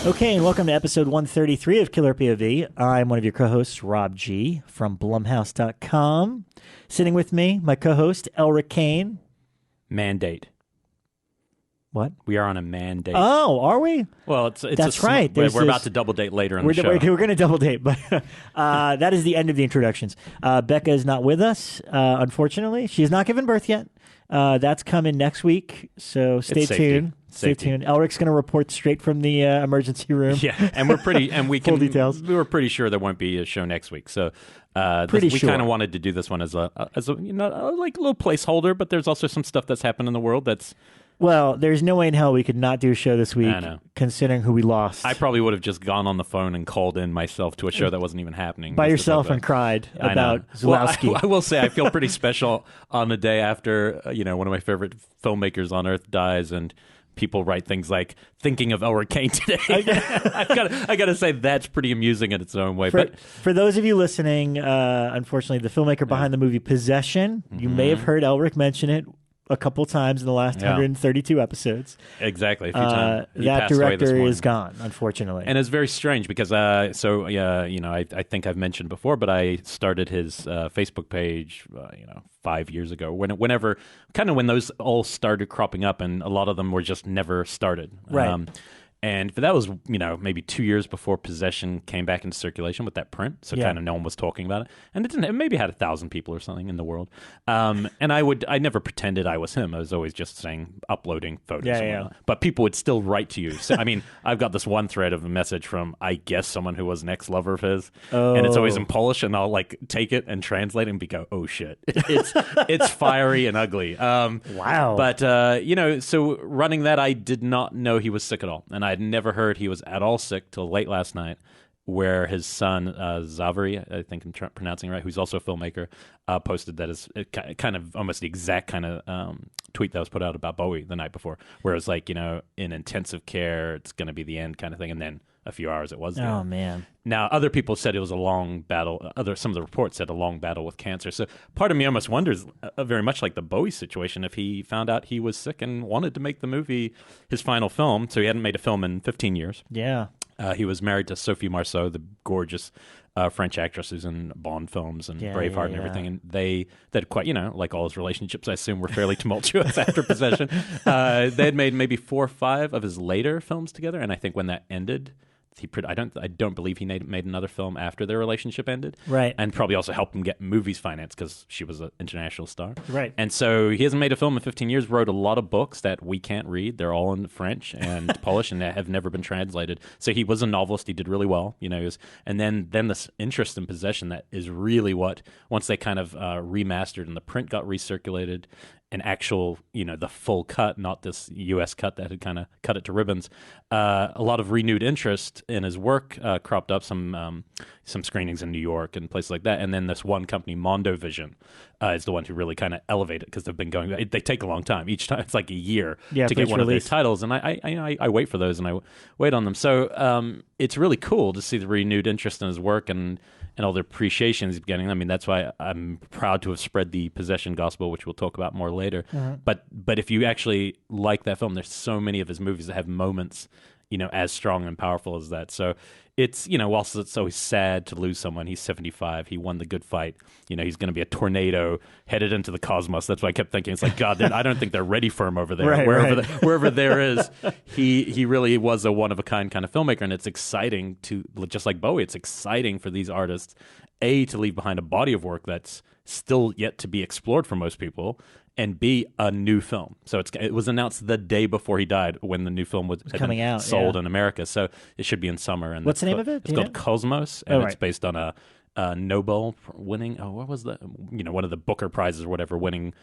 Okay, and welcome to episode 133 of Killer POV. I'm one of your co-hosts, Rob G. from Blumhouse.com. Sitting with me, my co-host, Elric Kane. Mandate. What? We are on a mandate. Oh, are we? Well, That's right. We're about to double date later in the show. We're going to double date, but that is the end of the introductions. Becca is not with us, unfortunately. She has not given birth yet. That's coming next week, so stay tuned. Stay tuned. Elric's going to report straight from the emergency room. Yeah, and we're pretty, and we can. Full details. We were pretty sure there won't be a show next week, so we kind of wanted to do this one as a like a little placeholder. But there's also some stuff that's happened in the world that's. Well, there's no way in hell we could not do a show this week, considering who we lost. I probably would have just gone on the phone and called in myself to a show that wasn't even happening. By yourself and cried about Zulawski. Well, I will say I feel pretty special on the day after, one of my favorite filmmakers on earth dies, and people write things like "thinking of Elric Kane today." I got to say that's pretty amusing in its own way. But for those of you listening, unfortunately, the filmmaker behind the movie Possession, you may have heard Elric mention it a couple times in the last 132 episodes. Exactly. A few times. That director is gone, unfortunately. And it's very strange because, I think I've mentioned before, but I started his Facebook page, 5 years ago, when those all started cropping up, and a lot of them were just never started. Right. But that was, maybe 2 years before Possession came back into circulation with that print. So kind of no one was talking about it. And it maybe had 1,000 people or something in the world. And I never pretended I was him. I was always just uploading photos. Yeah. But people would still write to you. So, I've got this one thread of a message from, I guess, someone who was an ex-lover of his. Oh. And it's always in Polish, and I'll take it and translate it and go, oh shit. It's fiery and ugly. Wow. But, so running that, I did not know he was sick at all. And I'd never heard he was at all sick till late last night, where his son, Zavary, I think I'm pronouncing it right, who's also a filmmaker, posted that as kind of almost the exact kind of tweet that was put out about Bowie the night before, where it was in intensive care, it's going to be the end kind of thing, and then a few hours it was the end. Man. Now, other people said it was a long battle. Some of the reports said a long battle with cancer. So part of me almost wonders, very much like the Bowie situation, if he found out he was sick and wanted to make the movie his final film. So he hadn't made a film in 15 years. Yeah. He was married to Sophie Marceau, the gorgeous French actress who's in Bond films and Braveheart and everything. And they quite, like all his relationships, I assume, were fairly tumultuous after Possession. They had made maybe 4 or 5 of his later films together. And I think when that ended, I don't believe he made another film after their relationship ended. Right. And probably also helped him get movies financed because she was an international star. Right. And so he hasn't made a film in 15 years, wrote a lot of books that we can't read. They're all in French and Polish and have never been translated. So he was a novelist. He did really well. And then this interest in Possession that is really what, once they kind of remastered and the print got recirculated, an actual, the full cut, not this U.S. cut that had kind of cut it to ribbons. A lot of renewed interest in his work cropped up, some screenings in New York and places like that. And then this one company, Mondo Vision, is the one who really kind of elevated it because they've been going. They take a long time. Each time it's like a year to get one of these titles, and I wait for those and I wait on them. So it's really cool to see the renewed interest in his work and all the appreciation he's getting. That's why I'm proud to have spread the Possession gospel, which we'll talk about more later. But if you actually like that film, there's so many of his movies that have moments, as strong and powerful as that. So it's, whilst it's always sad to lose someone, he's 75, he won the good fight, he's going to be a tornado headed into the cosmos. That's why I kept thinking, it's like, God, I don't think they're ready for him over there. Right, wherever there is, he really was a one-of-a-kind kind of filmmaker, and it's exciting to, just like Bowie, it's exciting for these artists, A, to leave behind a body of work that's still yet to be explored for most people, and B, a new film. So it was announced the day before he died when the new film was coming out, sold in America. So it should be in summer. And what's the name of it? It's called Cosmos, and it's based on a Nobel winning. What was the one of the Booker prizes or whatever, winning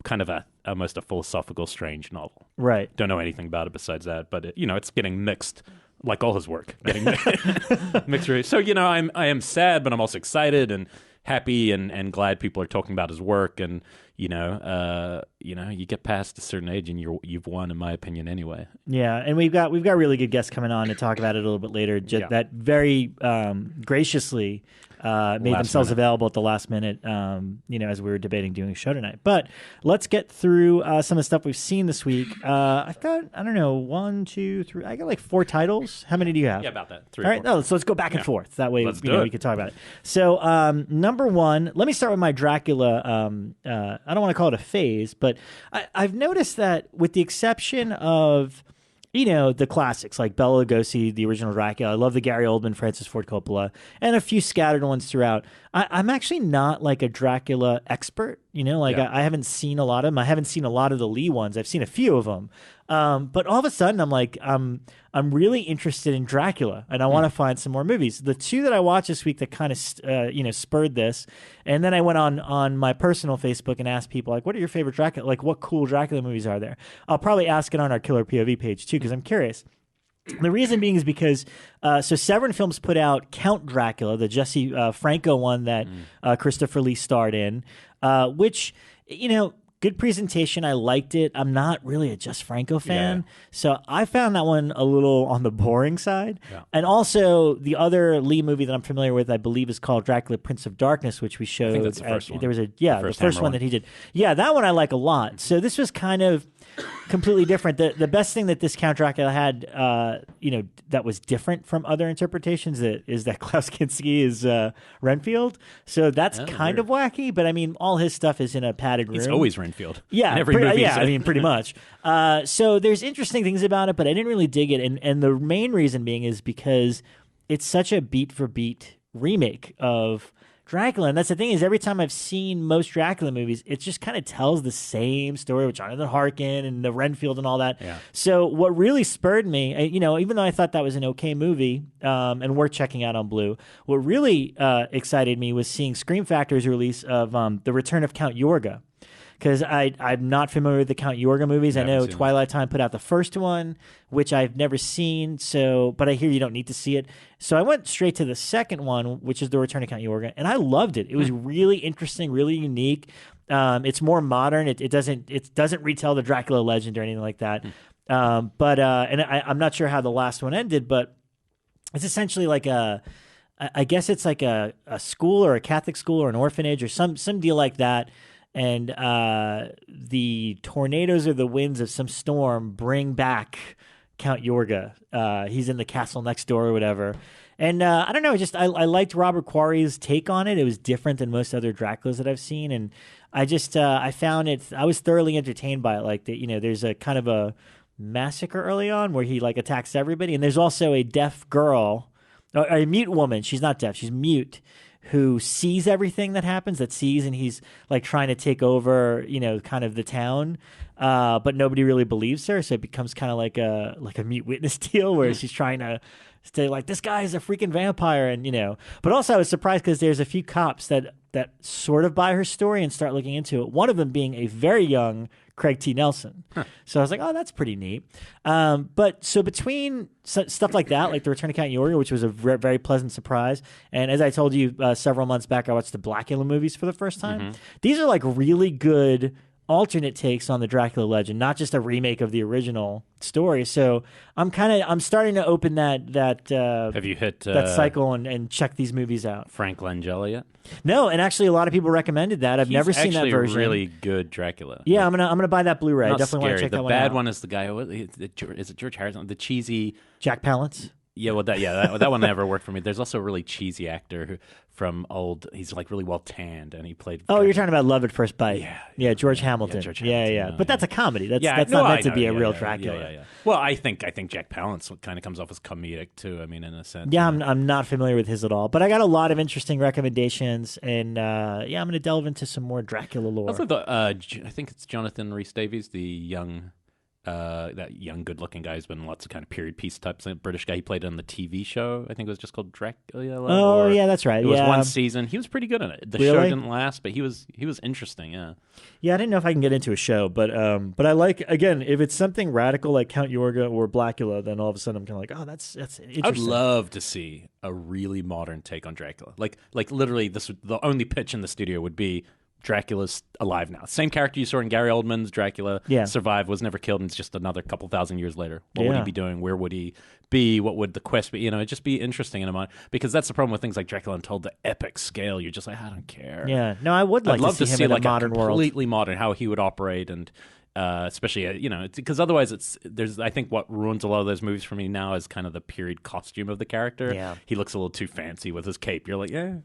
kind of almost a philosophical, strange novel. Right. Don't know anything about it besides that, but it's getting mixed. Like all his work, getting mixed reviews. So I am sad, but I'm also excited and happy and glad people are talking about his work. And you get past a certain age and you've won, in my opinion, anyway. Yeah, and we've got really good guests coming on to talk about it a little bit later. That very graciously made themselves available at the last minute, as we were debating doing a show tonight. But let's get through some of the stuff we've seen this week. I've got, I don't know, 1, 2, 3. I got like 4 titles. How many do you have? Yeah, about that. 3 All or right, 4. no, so let's go back and forth. That way, we can talk about it. So, number 1, let me start with my Dracula. I don't want to call it a phase, but I've noticed that with the exception of the classics like Bela Lugosi, the original Dracula. I love the Gary Oldman, Francis Ford Coppola, and a few scattered ones throughout. I'm actually not like a Dracula expert. I haven't seen a lot of them. I haven't seen a lot of the Lee ones. I've seen a few of them. But all of a sudden, I'm like, I'm really interested in Dracula, and I want to find some more movies. The 2 that I watched this week that kind of spurred this, and then I went on my personal Facebook and asked people, like, what are your favorite Dracula? Like, what cool Dracula movies are there? I'll probably ask it on our Killer POV page too, because I'm curious. The reason being is because Severin Films put out Count Dracula, the Jesse Franco one that Christopher Lee starred in, which good presentation. I liked it. I'm not really a Jess Franco fan, so I found that one a little on the boring side. Yeah. And also, the other Lee movie that I'm familiar with, I believe, is called Dracula, Prince of Darkness, which we showed. I think that's the first one. There was the first one that he did. Yeah, that one I like a lot. So this was kind of completely different. The best thing that this Count Dracula had, that was different from other interpretations is that Klaus Kinski is Renfield. So that's kind of wacky, but I mean, all his stuff is in a padded room. It's always Renfield. Yeah, in every movie. I mean, pretty much. So there's interesting things about it, but I didn't really dig it. And the main reason being is because it's such a beat for beat remake of Dracula. And that's the thing, is every time I've seen most Dracula movies, it just kind of tells the same story with Jonathan Harkin and the Renfield and all that. Yeah. So what really spurred me, even though I thought that was an okay movie and worth checking out on Blue, what really excited me was seeing Scream Factor's release of The Return of Count Yorga. Because I'm not familiar with the Count Yorga movies. I know Twilight Time put out the first one, which I've never seen. But I hear you don't need to see it. So I went straight to the second one, which is The Return of Count Yorga, and I loved it. It was really interesting, really unique. It's more modern. It doesn't retell the Dracula legend or anything like that. I'm not sure how the last one ended, but it's essentially like I guess it's like a school or a Catholic school or an orphanage or some deal like that. And the tornadoes or the winds of some storm bring back Count Yorga. He's in the castle next door or whatever. And I don't know, I liked Robert Quarry's take on it. It was different than most other Draculas that I've seen. And I found it, I was thoroughly entertained by it. Like, there's a kind of a massacre early on where he like attacks everybody. And there's also a deaf girl, or a mute woman. She's not deaf, she's mute, who sees everything that happens, and he's like trying to take over, kind of the town, but nobody really believes her. So it becomes kind of like a mute witness deal where she's trying to say like, this guy is a freaking vampire, and But also I was surprised because there's a few cops that sort of buy her story and start looking into it. One of them being a very young Craig T. Nelson. So I was like, oh, that's pretty neat. But so between stuff like that, like The Return of Count Yorga, which was a very pleasant surprise, and as I told you several months back, I watched the Blackula movies for the first time. These are like really good alternate takes on the Dracula legend, not just a remake of the original story. So I'm starting to open that have you hit that cycle and check these movies out. Frank Langella yet? No, and actually a lot of people recommended that. I've never seen that version. Really good Dracula. Yeah, I'm gonna buy that Blu-ray. I definitely want to check that one out. The bad one is the guy. Is it George Harrison? The cheesy Jack Palance. Yeah, well, that one never worked for me. There's also a really cheesy actor from old. He's like really well tanned, and he played. Oh, you're talking about Love at First Bite. Yeah, George Hamilton. Yeah, George Hamilton. Yeah. But that's a comedy. That's not meant to be a real Dracula. Yeah. Well, I think Jack Palance kind of comes off as comedic too. I mean, in a sense. Yeah, I'm not familiar with his at all, but I got a lot of interesting recommendations, and I'm going to delve into some more Dracula lore. Also, I think it's Jonathan Rhys-Davies, the young. That young, good-looking guy who's been in lots of kind of period piece types. British guy. He played on the TV show. I think it was just called Dracula. Oh, yeah, that's right. It was one season. He was pretty good in it. The show didn't last, but he was interesting. Yeah. Yeah, I didn't know if I can get into a show, but I like, again, if it's something radical like Count Yorga or Blackula, then all of a sudden I'm kind of like, oh, that's interesting. I'd love to see a really modern take on Dracula. Like literally, the only pitch in the studio would be, Dracula's alive now. Same character you saw in Gary Oldman's Dracula. Survived, was never killed, and it's just another couple thousand years later. What would he be doing? Where would he be? What would the quest be? It'd just be interesting in a mind, because that's the problem with things like Dracula Untold, the epic scale. You're just like, I don't care. Yeah, no, I would like I'd love to see him in like a modern world, completely modern, how he would operate, and especially because otherwise I think what ruins a lot of those movies for me now is kind of the period costume of the character. Yeah, he looks a little too fancy with his cape. You're like, yeah.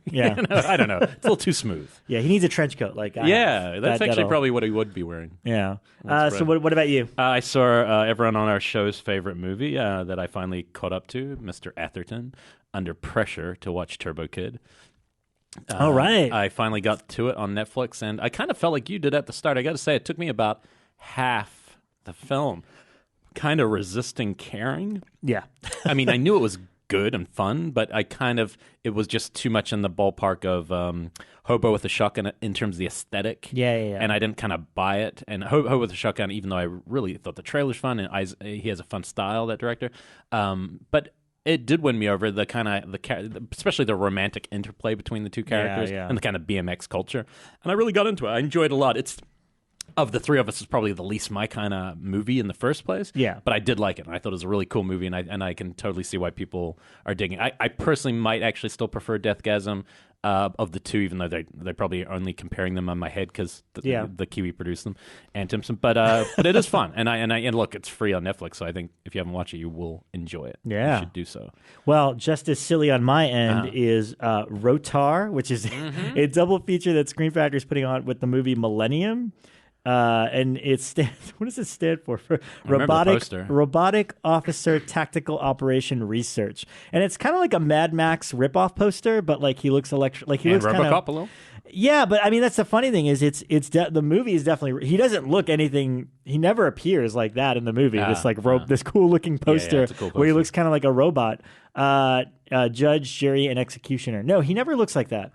I don't know. It's a little too smooth. Yeah, he needs a trench coat. Like, that's actually probably what he would be wearing. Yeah. So what about you? I saw everyone on our show's favorite movie that I finally caught up to, Mr. Atherton, Under Pressure, to watch Turbo Kid. All right. I finally got to it on Netflix, and I kind of felt like you did at the start. I got to say, it took me about half the film kind of resisting caring. Yeah. I mean, I knew it was good and fun, but it was just too much in the ballpark of Hobo with a Shotgun in terms of the aesthetic. Yeah. And I didn't kind of buy it. And Hobo with a Shotgun, even though I really thought the trailer's fun, and he has a fun style, that director. But it did win me over, especially the romantic interplay between the two characters and the kind of BMX culture. And I really got into it. I enjoyed it a lot. Of the three of us, is probably the least my kind of movie in the first place. Yeah. But I did like it, and I thought it was a really cool movie, and I can totally see why people are digging it. I personally might actually still prefer Deathgasm of the two, even though they're probably only comparing them on my head because the Kiwi produced them, and Timpson. But it is fun, and look, it's free on Netflix, so I think if you haven't watched it, you will enjoy it. Yeah. You should do so. Well, just as silly on my end is R.O.T.O.R, which is a double feature that Screen Factory is putting on with the movie Millennium. And what does it stand for? Robotic Officer Tactical Operation Research. And it's kind of like a Mad Max ripoff poster, but like he looks looks RoboCop a little. Yeah, but I mean that's the funny thing is the movie is definitely, he doesn't look anything, he never appears like that in the movie. This cool looking poster, it's a cool poster where he looks kind of like a robot. Judge, jury, and executioner. No, he never looks like that.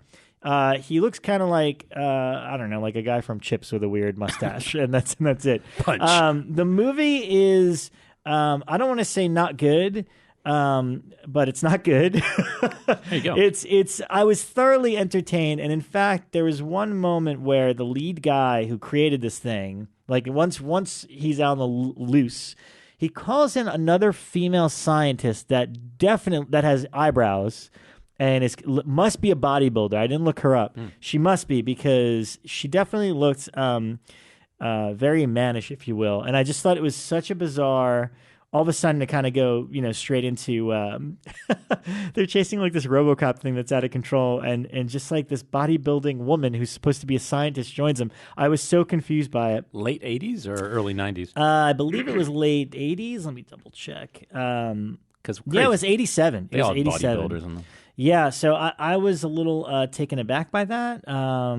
He looks kind of like I don't know, like a guy from Chips with a weird mustache, and that's it. Punch. The movie is I don't want to say not good, but it's not good. There you go. It's I was thoroughly entertained, and in fact, there was one moment where the lead guy who created this thing, like once he's out on the loose, he calls in another female scientist that has eyebrows. And must be a bodybuilder. I didn't look her up. She must be, because she definitely looks very mannish, if you will. And I just thought it was such a bizarre, all of a sudden to kind of go, straight into they're chasing like this RoboCop thing that's out of control, and just like this bodybuilding woman who's supposed to be a scientist joins them. I was so confused by it. Late 80s or early 90s? I believe it was late 80s. Let me double check. It was 87. It was 87. Bodybuilders in them. Yeah, so I was a little taken aback by that. I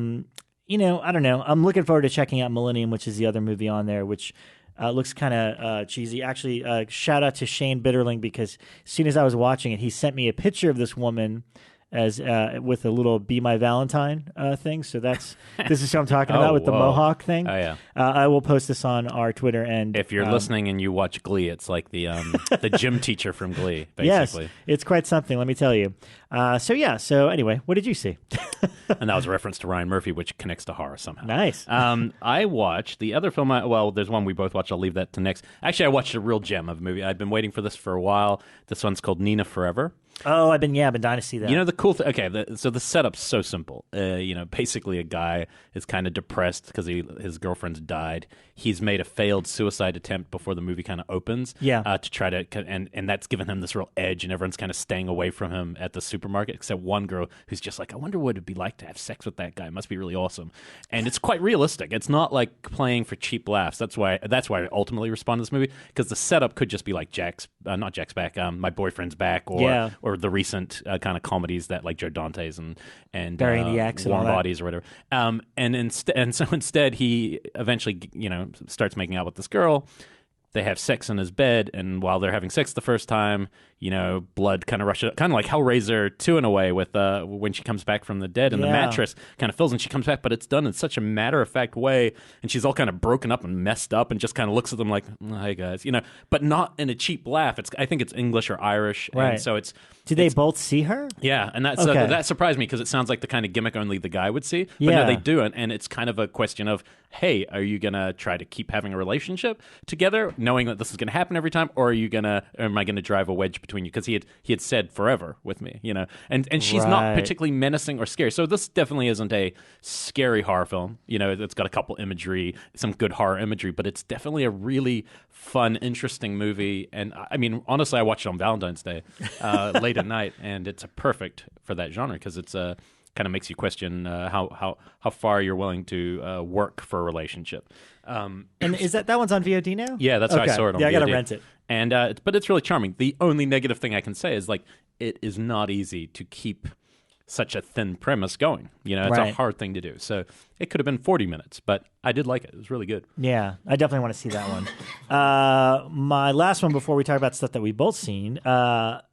don't know. I'm looking forward to checking out Millennium, which is the other movie on there, which looks kind of cheesy. Actually, shout out to Shane Bitterling, because as soon as I was watching it, he sent me a picture of this woman as with a little "Be My Valentine" thing. So this is what I'm talking about with the mohawk thing. Oh yeah. I will post this on our Twitter, and if you're listening and you watch Glee, it's like the the gym teacher from Glee, basically. Yes, it's quite something, let me tell you. So anyway, what did you see? And that was a reference to Ryan Murphy, which connects to horror somehow. Nice. I watched the other film. There's one we both watched. I'll leave that to next. Actually, I watched a real gem of a movie. I've been waiting for this for a while. This one's called Nina Forever. Oh, I've been dying to see that. The cool thing. Okay, so the setup's so simple. Basically a guy is kind of depressed because his girlfriend's died. He's made a failed suicide attempt before the movie kind of opens. Yeah. To try to, and that's given him this real edge, and everyone's kind of staying away from him at the supermarket, except one girl who's just like, I wonder what it'd be like to have sex with that guy. It must be really awesome. And it's quite realistic. It's not like playing for cheap laughs. That's why I ultimately respond to this movie, because the setup could just be like not Jack's Back, My Boyfriend's Back, or the recent kind of comedies that like Joe Dante's and Burying the Axe and Warm all that. Bodies or whatever. So instead he eventually starts making out with this girl. They have sex in his bed, and while they're having sex the first time, blood kind of rushes, kind of like Hellraiser 2 in a way, with when she comes back from the dead and the mattress kind of fills and she comes back, but it's done in such a matter-of-fact way, and she's all kind of broken up and messed up and just kind of looks at them like, "Hi guys," but not in a cheap laugh. I think it's English or Irish, right? And so it's. Do they both see her? Yeah, and that surprised me because it sounds like the kind of gimmick only the guy would see. But no, they do it, and it's kind of a question of, hey, are you going to try to keep having a relationship together, knowing that this is going to happen every time, or am I going to drive a wedge between you? Because he had said forever with me, and she's not particularly menacing or scary. So this definitely isn't a scary horror film. It's got a couple imagery, some good horror imagery, but it's definitely a really fun, interesting movie. And I mean, honestly, I watched it on Valentine's Day late at night, and it's perfect for that genre because it's kind of makes you question how far you're willing to work for a relationship. And is that one's on VOD now? Yeah, that's how I saw it on VOD. I gotta rent it. And but it's really charming. The only negative thing I can say is it is not easy to keep such a thin premise going. It's a hard thing to do. So it could have been 40 minutes, but I did like it. It was really good. Yeah, I definitely want to see that one. My last one before we talk about stuff that we've both seen, R.O.T.O.R,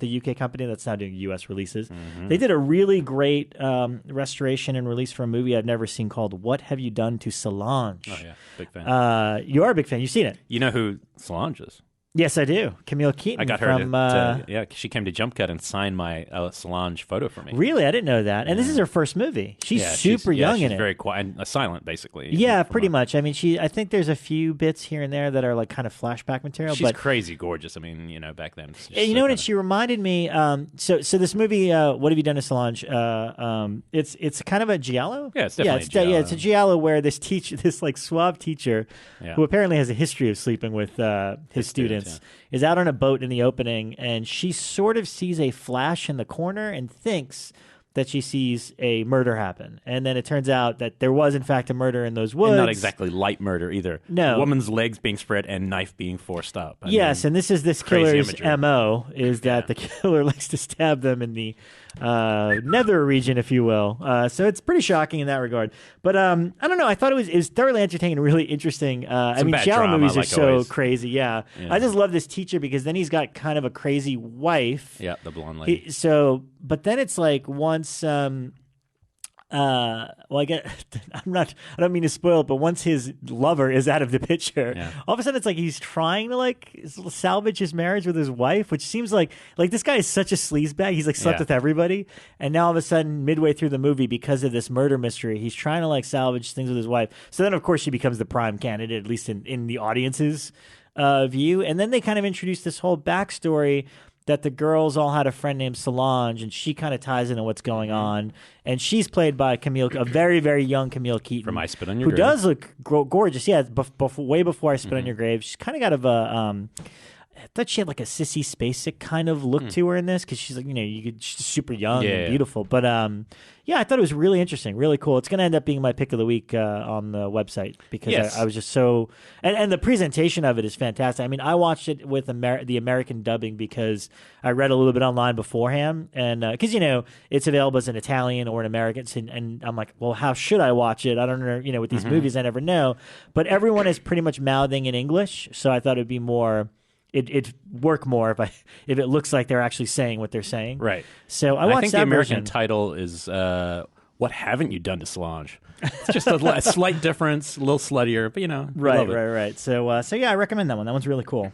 the UK company that's now doing US releases. Mm-hmm. They did a really great restoration and release for a movie I've never seen called What Have You Done to Solange? Oh yeah, big fan. You are a big fan. You've seen it. You know who Solange is? Yes, I do. Camille Keaton. I got her she came to Jump Cut and signed my Solange photo for me. Really? I didn't know that. And this is her first movie. She's super young in it. She's very quiet and silent, basically. Yeah, pretty much. I mean, I think there's a few bits here and there that are like kind of flashback material. She's crazy gorgeous. I mean, back then. And she reminded me. So this movie, What Have You Done to Solange? It's kind of a Giallo. Yeah, it's definitely a Giallo. Yeah, it's a Giallo where this like suave teacher, who apparently has a history of sleeping with his students, is out on a boat in the opening, and she sort of sees a flash in the corner and thinks that she sees a murder happen. And then it turns out that there was, in fact, a murder in those woods. And not exactly light murder either. No. A woman's legs being spread and knife being forced up. Yes, and this is this killer's MO, is that the killer likes to stab them in the nether region, if you will. So it's pretty shocking in that regard. But I don't know. I thought it was thoroughly entertaining and really interesting. I mean, Giallo movies are so always. Crazy. Yeah. I just love this teacher because then he's got kind of a crazy wife. Yeah, the blonde lady. But then it's like once I don't mean to spoil it, but once his lover is out of the picture, all of a sudden it's like he's trying to like salvage his marriage with his wife, which seems like this guy is such a sleazebag. He's like slept with everybody, and now all of a sudden midway through the movie, because of this murder mystery, he's trying to like salvage things with his wife. So then of course she becomes the prime candidate, at least in the audience's view. And then they kind of introduce this whole backstory that the girls all had a friend named Solange, and she kind of ties into what's going on. And she's played by a very, very young Camille Keaton. From I Spit on Your Grave. Who does look gorgeous. Yeah, way before I Spit on Your Grave. She's kind of got I thought she had like a Sissy Spacek kind of look to her in this, because she's like, she's super young and beautiful. But I thought it was really interesting, really cool. It's going to end up being my pick of the week on the website, because I was just so and the presentation of it is fantastic. I mean, I watched it with the American dubbing because I read a little bit online beforehand, and because it's available as an Italian or an American, and I'm like, well, how should I watch it? I don't know. With these movies, I never know. But everyone is pretty much mouthing in English, so I thought it'd be more. It'd work more if it looks like they're actually saying what they're saying. Right. So I think the American title is "What Haven't You Done to Solange?" It's just a slight difference, a little sluttier, but Right. So I recommend that one. That one's really cool.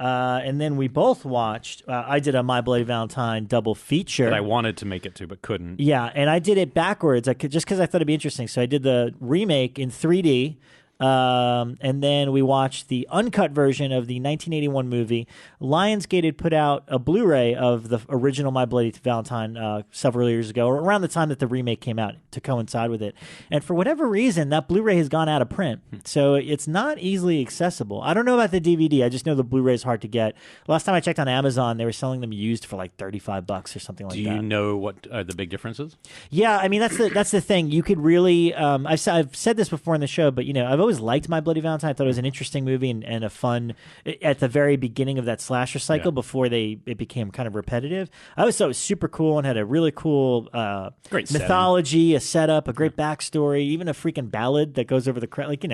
And then we both watched. I did a My Bloody Valentine double feature that I wanted to make it to, but couldn't. Yeah, and I did it backwards. Just because I thought it'd be interesting. So I did the remake in 3D. And then we watched the uncut version of the 1981 movie. Lionsgate had put out a Blu-ray of the original My Bloody Valentine several years ago, or around the time that the remake came out, to coincide with it. And for whatever reason, that Blu-ray has gone out of print, so it's not easily accessible. I don't know about the DVD. I just know the Blu-ray is hard to get. Last time I checked on Amazon, they were selling them used for like $35 or something like that. Do you know what are the big differences? Yeah, I mean that's the thing. You could really I've said this before in the show, but I've always always liked My Bloody Valentine. I thought it was an interesting movie and a fun at the very beginning of that slasher cycle before it became kind of repetitive. I always thought it was super cool and had a really cool great mythology, a setup, a great backstory, even a freaking ballad that goes over the credit. Like,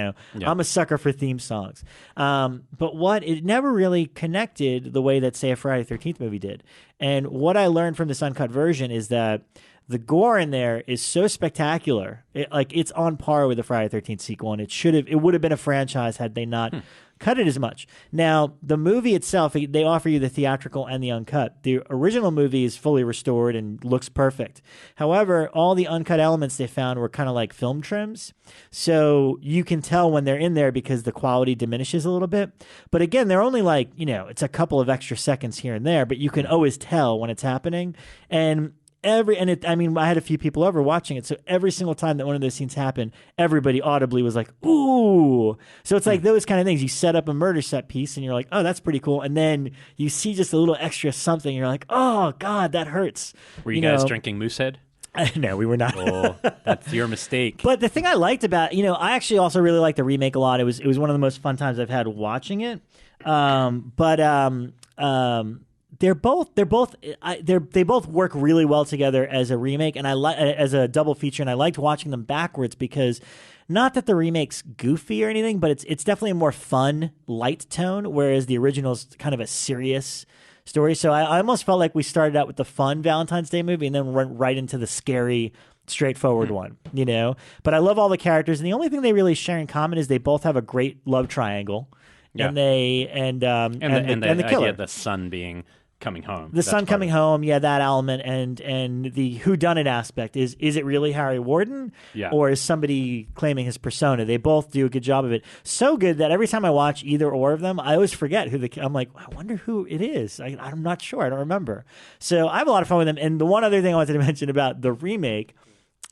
I'm a sucker for theme songs. But it never really connected the way that, say, a Friday the 13th movie did. And what I learned from this uncut version is that the gore in there is so spectacular. It's on par with the Friday the 13th sequel, and it would have been a franchise had they not cut it as much. Now, the movie itself, they offer you the theatrical and the uncut. The original movie is fully restored and looks perfect. However, all the uncut elements they found were kind of like film trims. So you can tell when they're in there because the quality diminishes a little bit. But again, they're only it's a couple of extra seconds here and there, but you can always tell when it's happening. And I had a few people over watching it, so every single time that one of those scenes happened, everybody audibly was like, ooh. So it's like those kind of things. You set up a murder set piece, and you're like, oh, that's pretty cool. And then you see just a little extra something, and you're like, oh, God, that hurts. Were you guys drinking Moosehead? No, we were not. Oh, that's your mistake. But the thing I liked about, I actually also really liked the remake a lot. It was one of the most fun times I've had watching it. They both work really well together as a remake and as a double feature, and I liked watching them backwards because not that the remake's goofy or anything, but it's definitely a more fun, light tone, whereas the original's kind of a serious story. So I almost felt like we started out with the fun Valentine's Day movie and then went right into the scary, straightforward one, But I love all the characters, and the only thing they really share in common is they both have a great love triangle. Yeah. And the killer, idea of the son coming home. The son coming home, that element, and the whodunit aspect is it really Harry Warden, or is somebody claiming his persona? They both do a good job of it. So good that every time I watch either or of them, I always forget I'm like, I wonder who it is. I'm not sure. I don't remember. So I have a lot of fun with them. And the one other thing I wanted to mention about the remake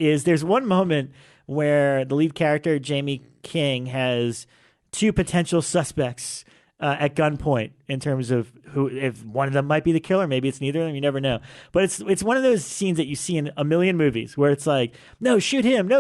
is there's one moment where the lead character, Jamie King, has two potential suspects at gunpoint in terms of if one of them might be the killer, maybe it's neither of them, you never know. But it's one of those scenes that you see in a million movies where it's like, no, shoot him.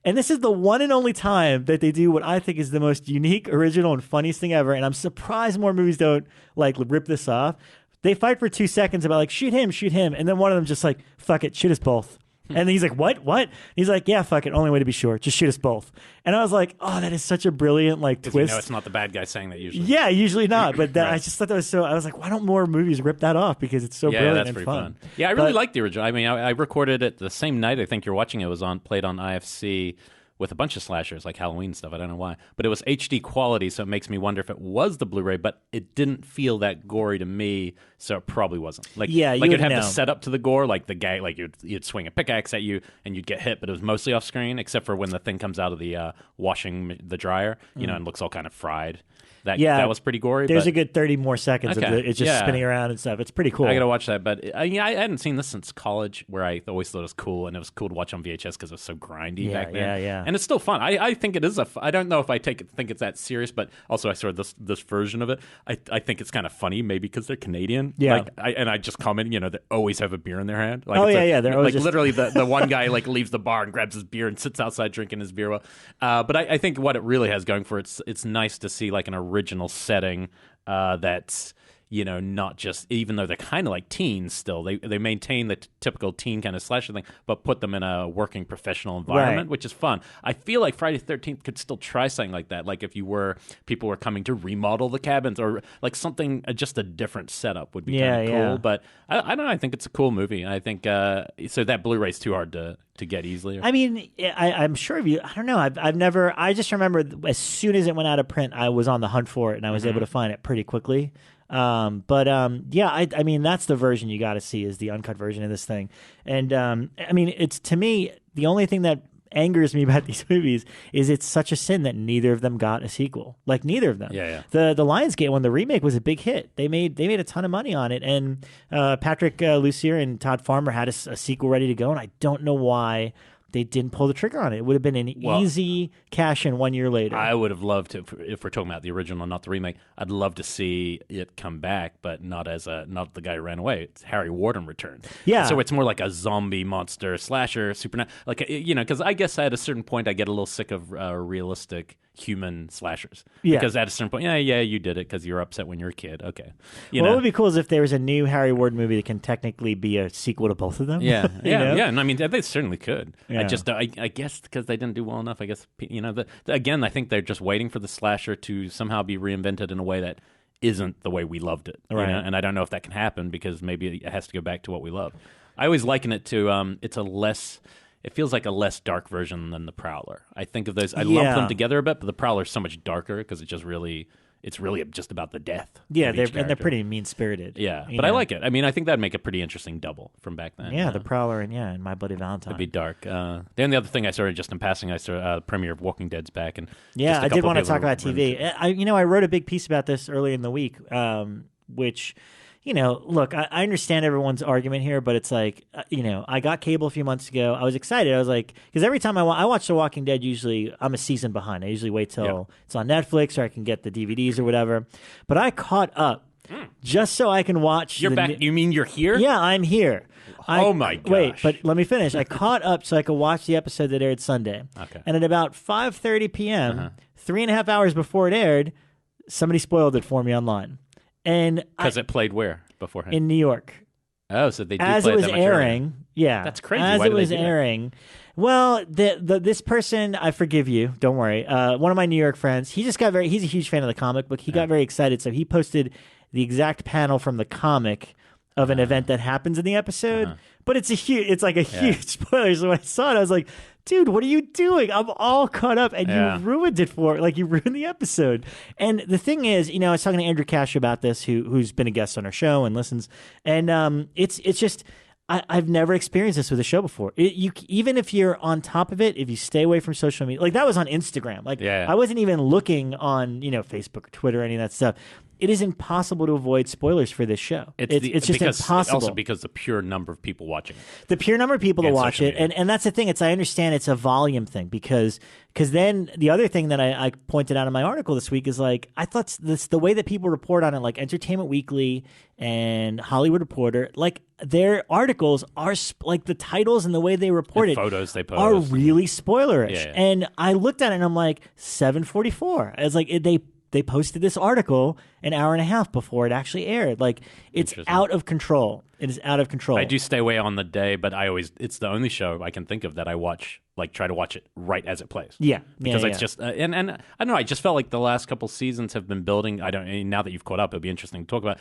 And this is the one and only time that they do what I think is the most unique, original, and funniest thing ever. And I'm surprised more movies don't rip this off. They fight for 2 seconds about shoot him. And then one of them just fuck it, shoot us both. And then he's like, what? And he's like, yeah, fuck it. Only way to be sure. Just shoot us both. And I was like, oh, that is such a brilliant twist. It's not the bad guy saying that usually. Yeah, usually not. But right. I just thought that was I was like, why don't more movies rip that off? Because it's so brilliant that's and pretty fun. Yeah, I really liked the original. I mean, I recorded it the same night I think you're watching it. Was played on IFC with a bunch of slashers, like Halloween stuff. I don't know why. But it was HD quality, so it makes me wonder if it was the Blu-ray, but it didn't feel that gory to me, so it probably wasn't. You'd have the setup to the gore, like the guy, you'd swing a pickaxe at you and you'd get hit, but it was mostly off screen, except for when the thing comes out of the the dryer, and looks all kind of fried. That was pretty gory. There's a good 30 more seconds of it's just spinning around and stuff. It's pretty cool. I got to watch that. But I hadn't seen this since college, where I always thought it was cool, and it was cool to watch on VHS because it was so grindy back then. Yeah. And it's still fun. I think it is I don't know if I think it's that serious, but also I saw this version of it. I think it's kind of funny, maybe because they're Canadian. Yeah. I just comment, they always have a beer in their hand. They're always literally the one guy leaves the bar and grabs his beer and sits outside drinking his beer. But I think what it really has going for it's nice to see an original setting that's not just, even though they're kind of like teens still, they maintain the typical teen kind of slasher thing, but put them in a working professional environment, which is fun. I feel like Friday the 13th could still try something like that. Like if people were coming to remodel the cabins, or something, just a different setup would be kind of cool. But I don't know. I think it's a cool movie. I think so that Blu-ray's too hard to get easily. I mean, I'm sure of you. I don't know. I've never. I just remember as soon as it went out of print, I was on the hunt for it, and I was able to find it pretty quickly. I mean, that's the version you got to see, is the uncut version of this thing. And I mean, it's, to me, the only thing that angers me about these movies is it's such a sin that neither of them got a sequel. Neither of them. Yeah. The Lionsgate one, the remake, was a big hit. They made a ton of money on it, and Patrick Lussier and Todd Farmer had a sequel ready to go, and I don't know why they didn't pull the trigger on it. It would have been an easy cash in 1 year later. I would have loved to, if we're talking about the original, not the remake, I'd love to see it come back, but not not the guy who ran away. It's Harry Warden returned. Yeah. So it's more like a zombie monster slasher, because I guess at a certain point I get a little sick of realistic human slashers. Yeah. Because at a certain point, yeah, you did it because you were upset when you were a kid. Okay. What would be cool is if there was a new Harry Warden movie that can technically be a sequel to both of them. Yeah, yeah. And I mean, they certainly could. Yeah. I guess because they didn't do well enough. I guess again, I think they're just waiting for the slasher to somehow be reinvented in a way that isn't the way we loved it. Right. And I don't know if that can happen because maybe it has to go back to what we love. I always liken it to it feels like a less dark version than the Prowler. I think of those. I lump them together a bit, but the Prowler's so much darker because it's really just about the death. Yeah, they're pretty mean spirited. Yeah, but I like it. I mean, I think that'd make a pretty interesting double from back then. Yeah, the Prowler and My Bloody Valentine. It'd be dark. Then the other thing I started just in passing, I saw the premiere of Walking Dead's back, and I did want to talk about TV. I wrote a big piece about this early in the week, which. Look, I understand everyone's argument here, but it's like, I got cable a few months ago. I was excited. I was like, because every time I watch The Walking Dead, usually I'm a season behind. I usually wait till it's on Netflix or I can get the DVDs or whatever. But I caught up just so I can watch. You're back. You mean you're here? Yeah, I'm here. Oh my gosh. Wait, but let me finish. I caught up so I could watch the episode that aired Sunday. Okay. And at about 5:30 p.m., 3.5 hours before it aired, somebody spoiled it for me online. And because it played where beforehand? In New York. Oh, so they do as play it was that much airing. earlier. Yeah, that's crazy. As Why it was airing. Well, this person, I forgive you. Don't worry. One of my New York friends, he's a huge fan of the comic book. He got very excited, so he posted the exact panel from the comic of an event that happens in the episode. But it's like a huge spoiler. So when I saw it, I was like, dude, what are you doing? I'm all caught up, and you ruined it you ruined the episode. And the thing is, I was talking to Andrew Cash about this, who's been a guest on our show and listens, and it's just I've never experienced this with a show before. Even if you're on top of it, if you stay away from social media, like that was on Instagram. I wasn't even looking on Facebook or Twitter or any of that stuff. It is impossible to avoid spoilers for this show. It's just impossible. Also because the pure number of people watching it. The pure number of people to watch it. And that's the thing. I understand it's a volume thing because then the other thing that I pointed out in my article this week is I thought the way that people report on it, like Entertainment Weekly and Hollywood Reporter, their articles are the titles and the way they report photos they post are really spoilerish. Yeah. And I looked at it and I'm like, 7:44. I was like, they posted this article an hour and a half before it actually aired. It's out of control. It is out of control. I do stay away on the day, but it's the only show I can think of that I watch, try to watch it right as it plays. Yeah. Because it's just, and I don't know, I just felt like the last couple seasons have been building. Now that you've caught up, it'll be interesting to talk about.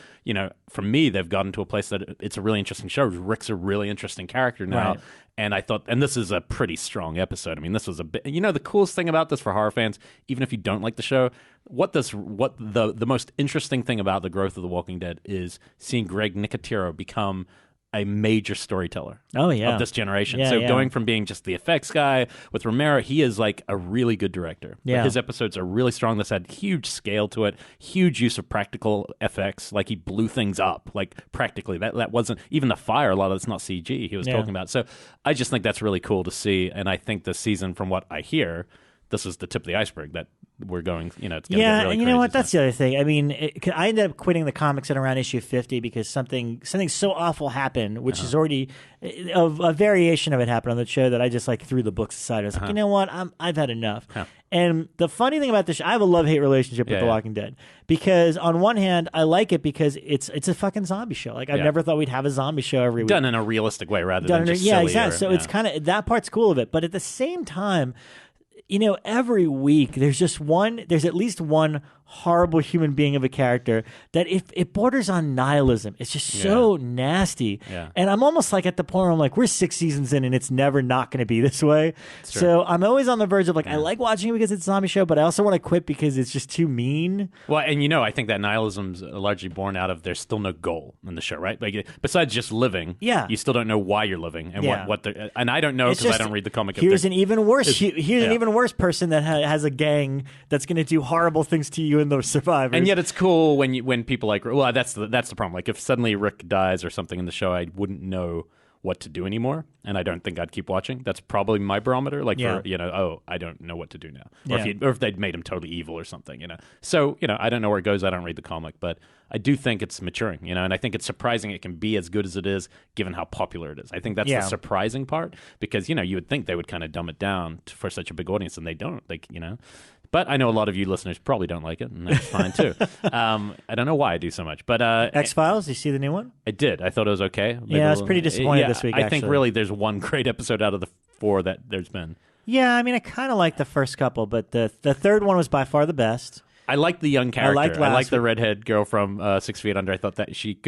For me, they've gotten to a place that it's a really interesting show. Rick's a really interesting character now. Right. And I thought, and this is a pretty strong episode. I mean, this was a bit, the coolest thing about this for horror fans, even if you don't like the show, the most interesting thing about the growth of The Walking Dead is seeing Greg Nicotero become a major storyteller of this generation. Going from being just the effects guy with Romero, he is a really good director. Yeah. His episodes are really strong. This had huge scale to it, huge use of practical effects. He blew things up, practically. That wasn't, even the fire, a lot of it's not CG he was talking about. So I just think that's really cool to see. And I think this season, from what I hear, this is the tip of the iceberg that we're going, it's going to get really and you know what? crazy That's the other thing. I mean, I ended up quitting the comics at around issue 50 because something so awful happened, which is already a variation of it happened on the show that I just threw the books aside. I was like, you know what? I've had enough. And the funny thing about this show, I have a love-hate relationship with The Walking Dead because on one hand, I like it because it's a fucking zombie show. I've never thought we'd have a zombie show every week. Done in a realistic way rather than just silly. Exactly. So it's kind of, that part's cool of it. But at the same time, every week there's at least one horrible human being of a character that if it borders on nihilism. It's just so nasty. Yeah. And I'm almost at the point where I'm we're 6 seasons in and it's never not going to be this way. So I'm always on the verge of I like watching it because it's a zombie show, but I also want to quit because it's just too mean. Well, and I think that nihilism's largely born out of there's still no goal in the show, right? Besides just living, you still don't know why you're living and and I don't know because I don't read the comic. Here's an even worse person that has a gang that's going to do horrible things to you and those survivors. And yet it's cool when people that's the problem. If suddenly Rick dies or something in the show, I wouldn't know what to do anymore, and I don't think I'd keep watching. That's probably my barometer. Like, Yeah. for, I don't know what to do now. Or, Yeah. or if they'd made him totally evil or something, So, I don't know where it goes. I don't read the comic, but I do think it's maturing, and I think it's surprising it can be as good as it is given how popular it is. I think that's the surprising part because, you would think they would kind of dumb it down for such a big audience, and they don't. But I know a lot of you listeners probably don't like it, and that's fine too. I don't know why I do so much, but X-Files. Did you see the new one? I did. I thought it was okay. Maybe I was pretty disappointed this week. I think really there's one great episode out of the 4 that there's been. Yeah, I mean, I kind of liked the first couple, but the third one was by far the best. I liked the young character. I liked the week. redhead girl from 6 Feet Under. I thought that she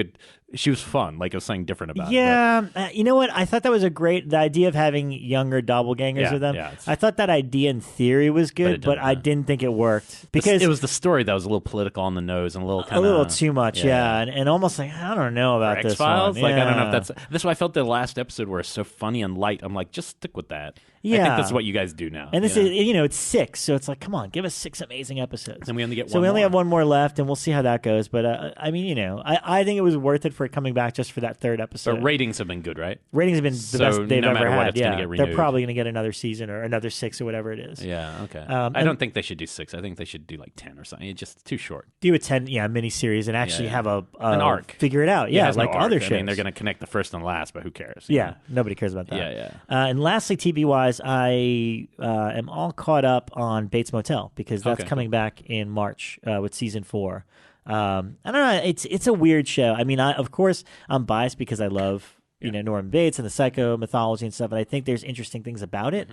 was fun. Like, it was something different about it. Yeah, you know what? I thought that was the idea of having younger doppelgangers with them. Yeah, I thought that idea in theory was good, but I didn't think it worked. Because it was the story that was a little political on the nose and a little too much, and almost like, I don't know about this X-Files? one. Like, I don't know if that's why I felt the last episode were so funny and light. I'm like, just stick with that. Yeah. I think that's what you guys do now. And this is, it's 6, so it's like, come on, give us 6 amazing episodes. And we only get we only have one more left, and we'll see how that goes. But I mean, I think it was worth it for it coming back just for that third episode. But ratings have been good, right? Ratings have been the best they've no ever matter had. What, it's gonna get renewed. They're probably going to get another season or another 6 or whatever it is. Yeah, okay. I don't think they should do 6. I think they should do like 10 or something. It's just too short. Do a 10, miniseries and actually have an arc. Figure it out. Yeah, like other shows. I mean, they're going to connect the first and last, but who cares? Yeah, nobody cares about that. Yeah. And lastly, TV-wise, I am all caught up on Bates Motel because that's coming back in March with season 4. I don't know. It's a weird show. I mean, of course, I'm biased because I love Norman Bates and the psycho mythology and stuff, and I think there's interesting things about it.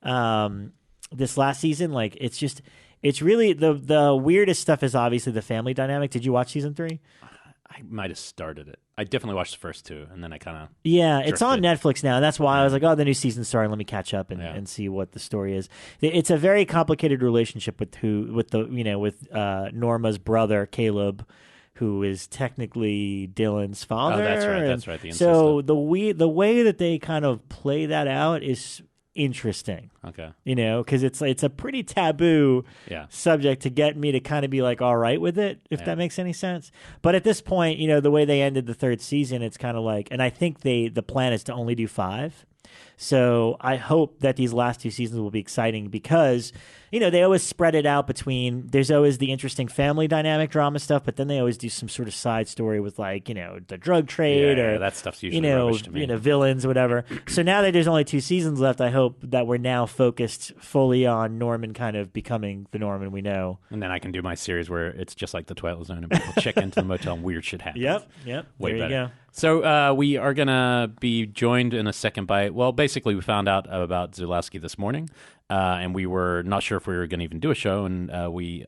Mm-hmm. This last season, like, it's really the weirdest stuff is obviously the family dynamic. Did you watch season 3? I might have started it. I definitely watched the first 2, and then I kind of it's on Netflix now. And that's why I was like, oh, the new season's starting. Let me catch up and see what the story is. It's a very complicated relationship with Norma's brother Caleb, who is technically Dylan's father. Oh, that's right. That's right. So the way that they kind of play that out is interesting. Okay. Because it's a pretty taboo subject to get me to kind of be like all right with it, if that makes any sense. But at this point, the way they ended the 3rd season, it's kind of like, and I think the plan is to only do 5. So I hope that these last 2 seasons will be exciting because, they always spread it out between, there's always the interesting family dynamic drama stuff, but then they always do some sort of side story with like, the drug trade or that stuff's usually rubbish to me. Villains or whatever. So now that there's only 2 seasons left, I hope that we're now focused fully on Norman kind of becoming the Norman we know. And then I can do my series where it's just like the Twilight Zone and people check into the motel and weird shit happens. Yep. Way there better. You go. So we are going to be joined in a second by, well, basically we found out about Zulawski this morning, and we were not sure if we were going to even do a show, and we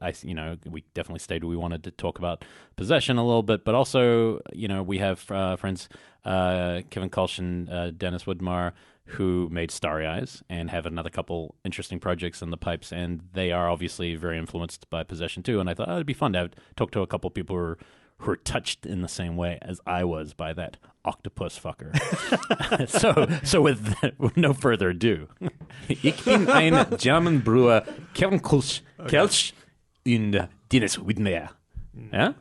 definitely stated we wanted to talk about possession a little bit, but also, we have friends Kevin Kolsch and Dennis Widmyer who made Starry Eyes and have another couple interesting projects in the pipes, and they are obviously very influenced by possession too, and I thought it'd be fun to talk to a couple people who are touched in the same way as I was by that octopus fucker. so with no further ado, ich bin ein German Brewer, Kevin Kolsch und Dennis Widmyer. Yeah?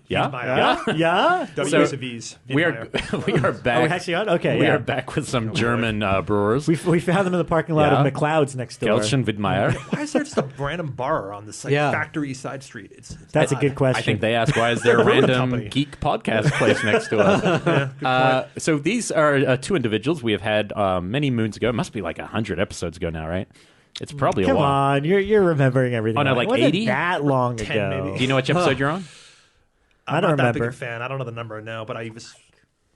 Don't use a V's. We are back. Are we actually on? Okay, we are back with some German brewers. We found them in the parking lot of McLeod's next door. Kolsch and Widmyer. Why is there just a random bar on this factory side street? That's a good question. I think they asked, why is there a random geek podcast place next to us? So these are 2 individuals we have had many moons ago. It must be like 100 episodes ago now, right? It's probably a while. Come on, you're remembering everything. Oh, no, like 80? That long 10 ago. maybe. Do you know which episode you're on? I'm I don't not that remember. big a fan. I don't know the number now, but I was.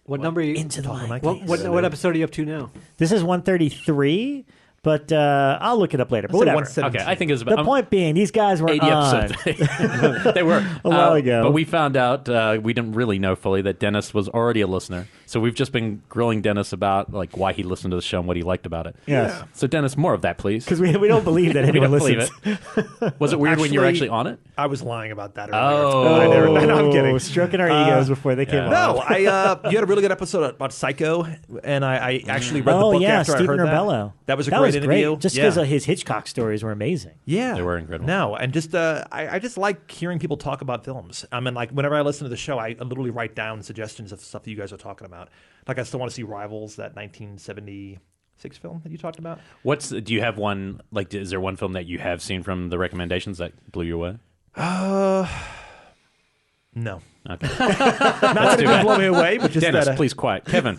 What number are you? Into the mic. What episode are you up to now? This is 133. But I'll look it up later. But whatever. Okay, I think it was about the point being, these guys were 80 on. episodes. They were a while ago. But we found out we didn't really know fully that Dennis was already a listener. So we've just been grilling Dennis about like why he listened to the show and what he liked about it. Yes. Yeah. So Dennis, more of that, please. Because we don't believe that anyone listens. Was it weird when you were actually on it? I was lying about that earlier. Oh. No, I'm kidding. Stroking our egos before they came on. No, you had a really good episode about Psycho, and I actually read the book after Stephen I heard Urbello. That was a great interview. Just because his Hitchcock stories were amazing. Yeah. They were incredible. No, and just I just like hearing people talk about films. I mean, like whenever I listen to the show, I literally write down suggestions of stuff that you guys are talking about. out. Like I still want to see Rivals, that 1976 film that you talked about. Do you have one, like, is there one film that you have seen from the recommendations that blew you away? No. Okay. Not that it would blow me away, but just Dennis, that. please quiet. Kevin,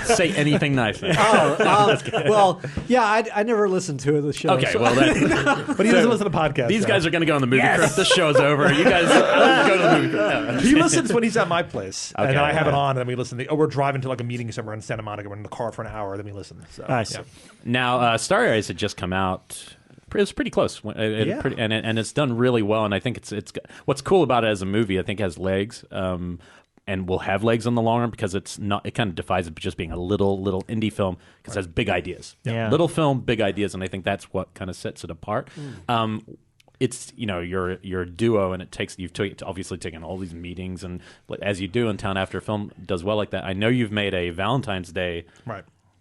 say anything nice. Well, yeah, I never listened to the show. Okay, so- well, that, But he doesn't listen to podcasts. these so. guys are going to go on the movie cruise. This show's over. You guys go to the movie cruise. He listens when he's at my place, Okay. and I have it on, and then we listen. We're driving to like a meeting somewhere in Santa Monica. We're in the car for an hour, then we listen. So, I see. yeah. Now, Starry Eyes had just come out. It's pretty close, and it's done really well. And I think it's what's cool about it as a movie. I think it has legs, and will have legs in the long run because it's not. It kind of defies it just being a little indie film because it has big ideas. Yeah. Little film, big ideas, and I think that's what kind of sets it apart. It's you're a duo, and you've obviously taken all these meetings, and as you do in town after a film does well like that. I know you've made a Valentine's Day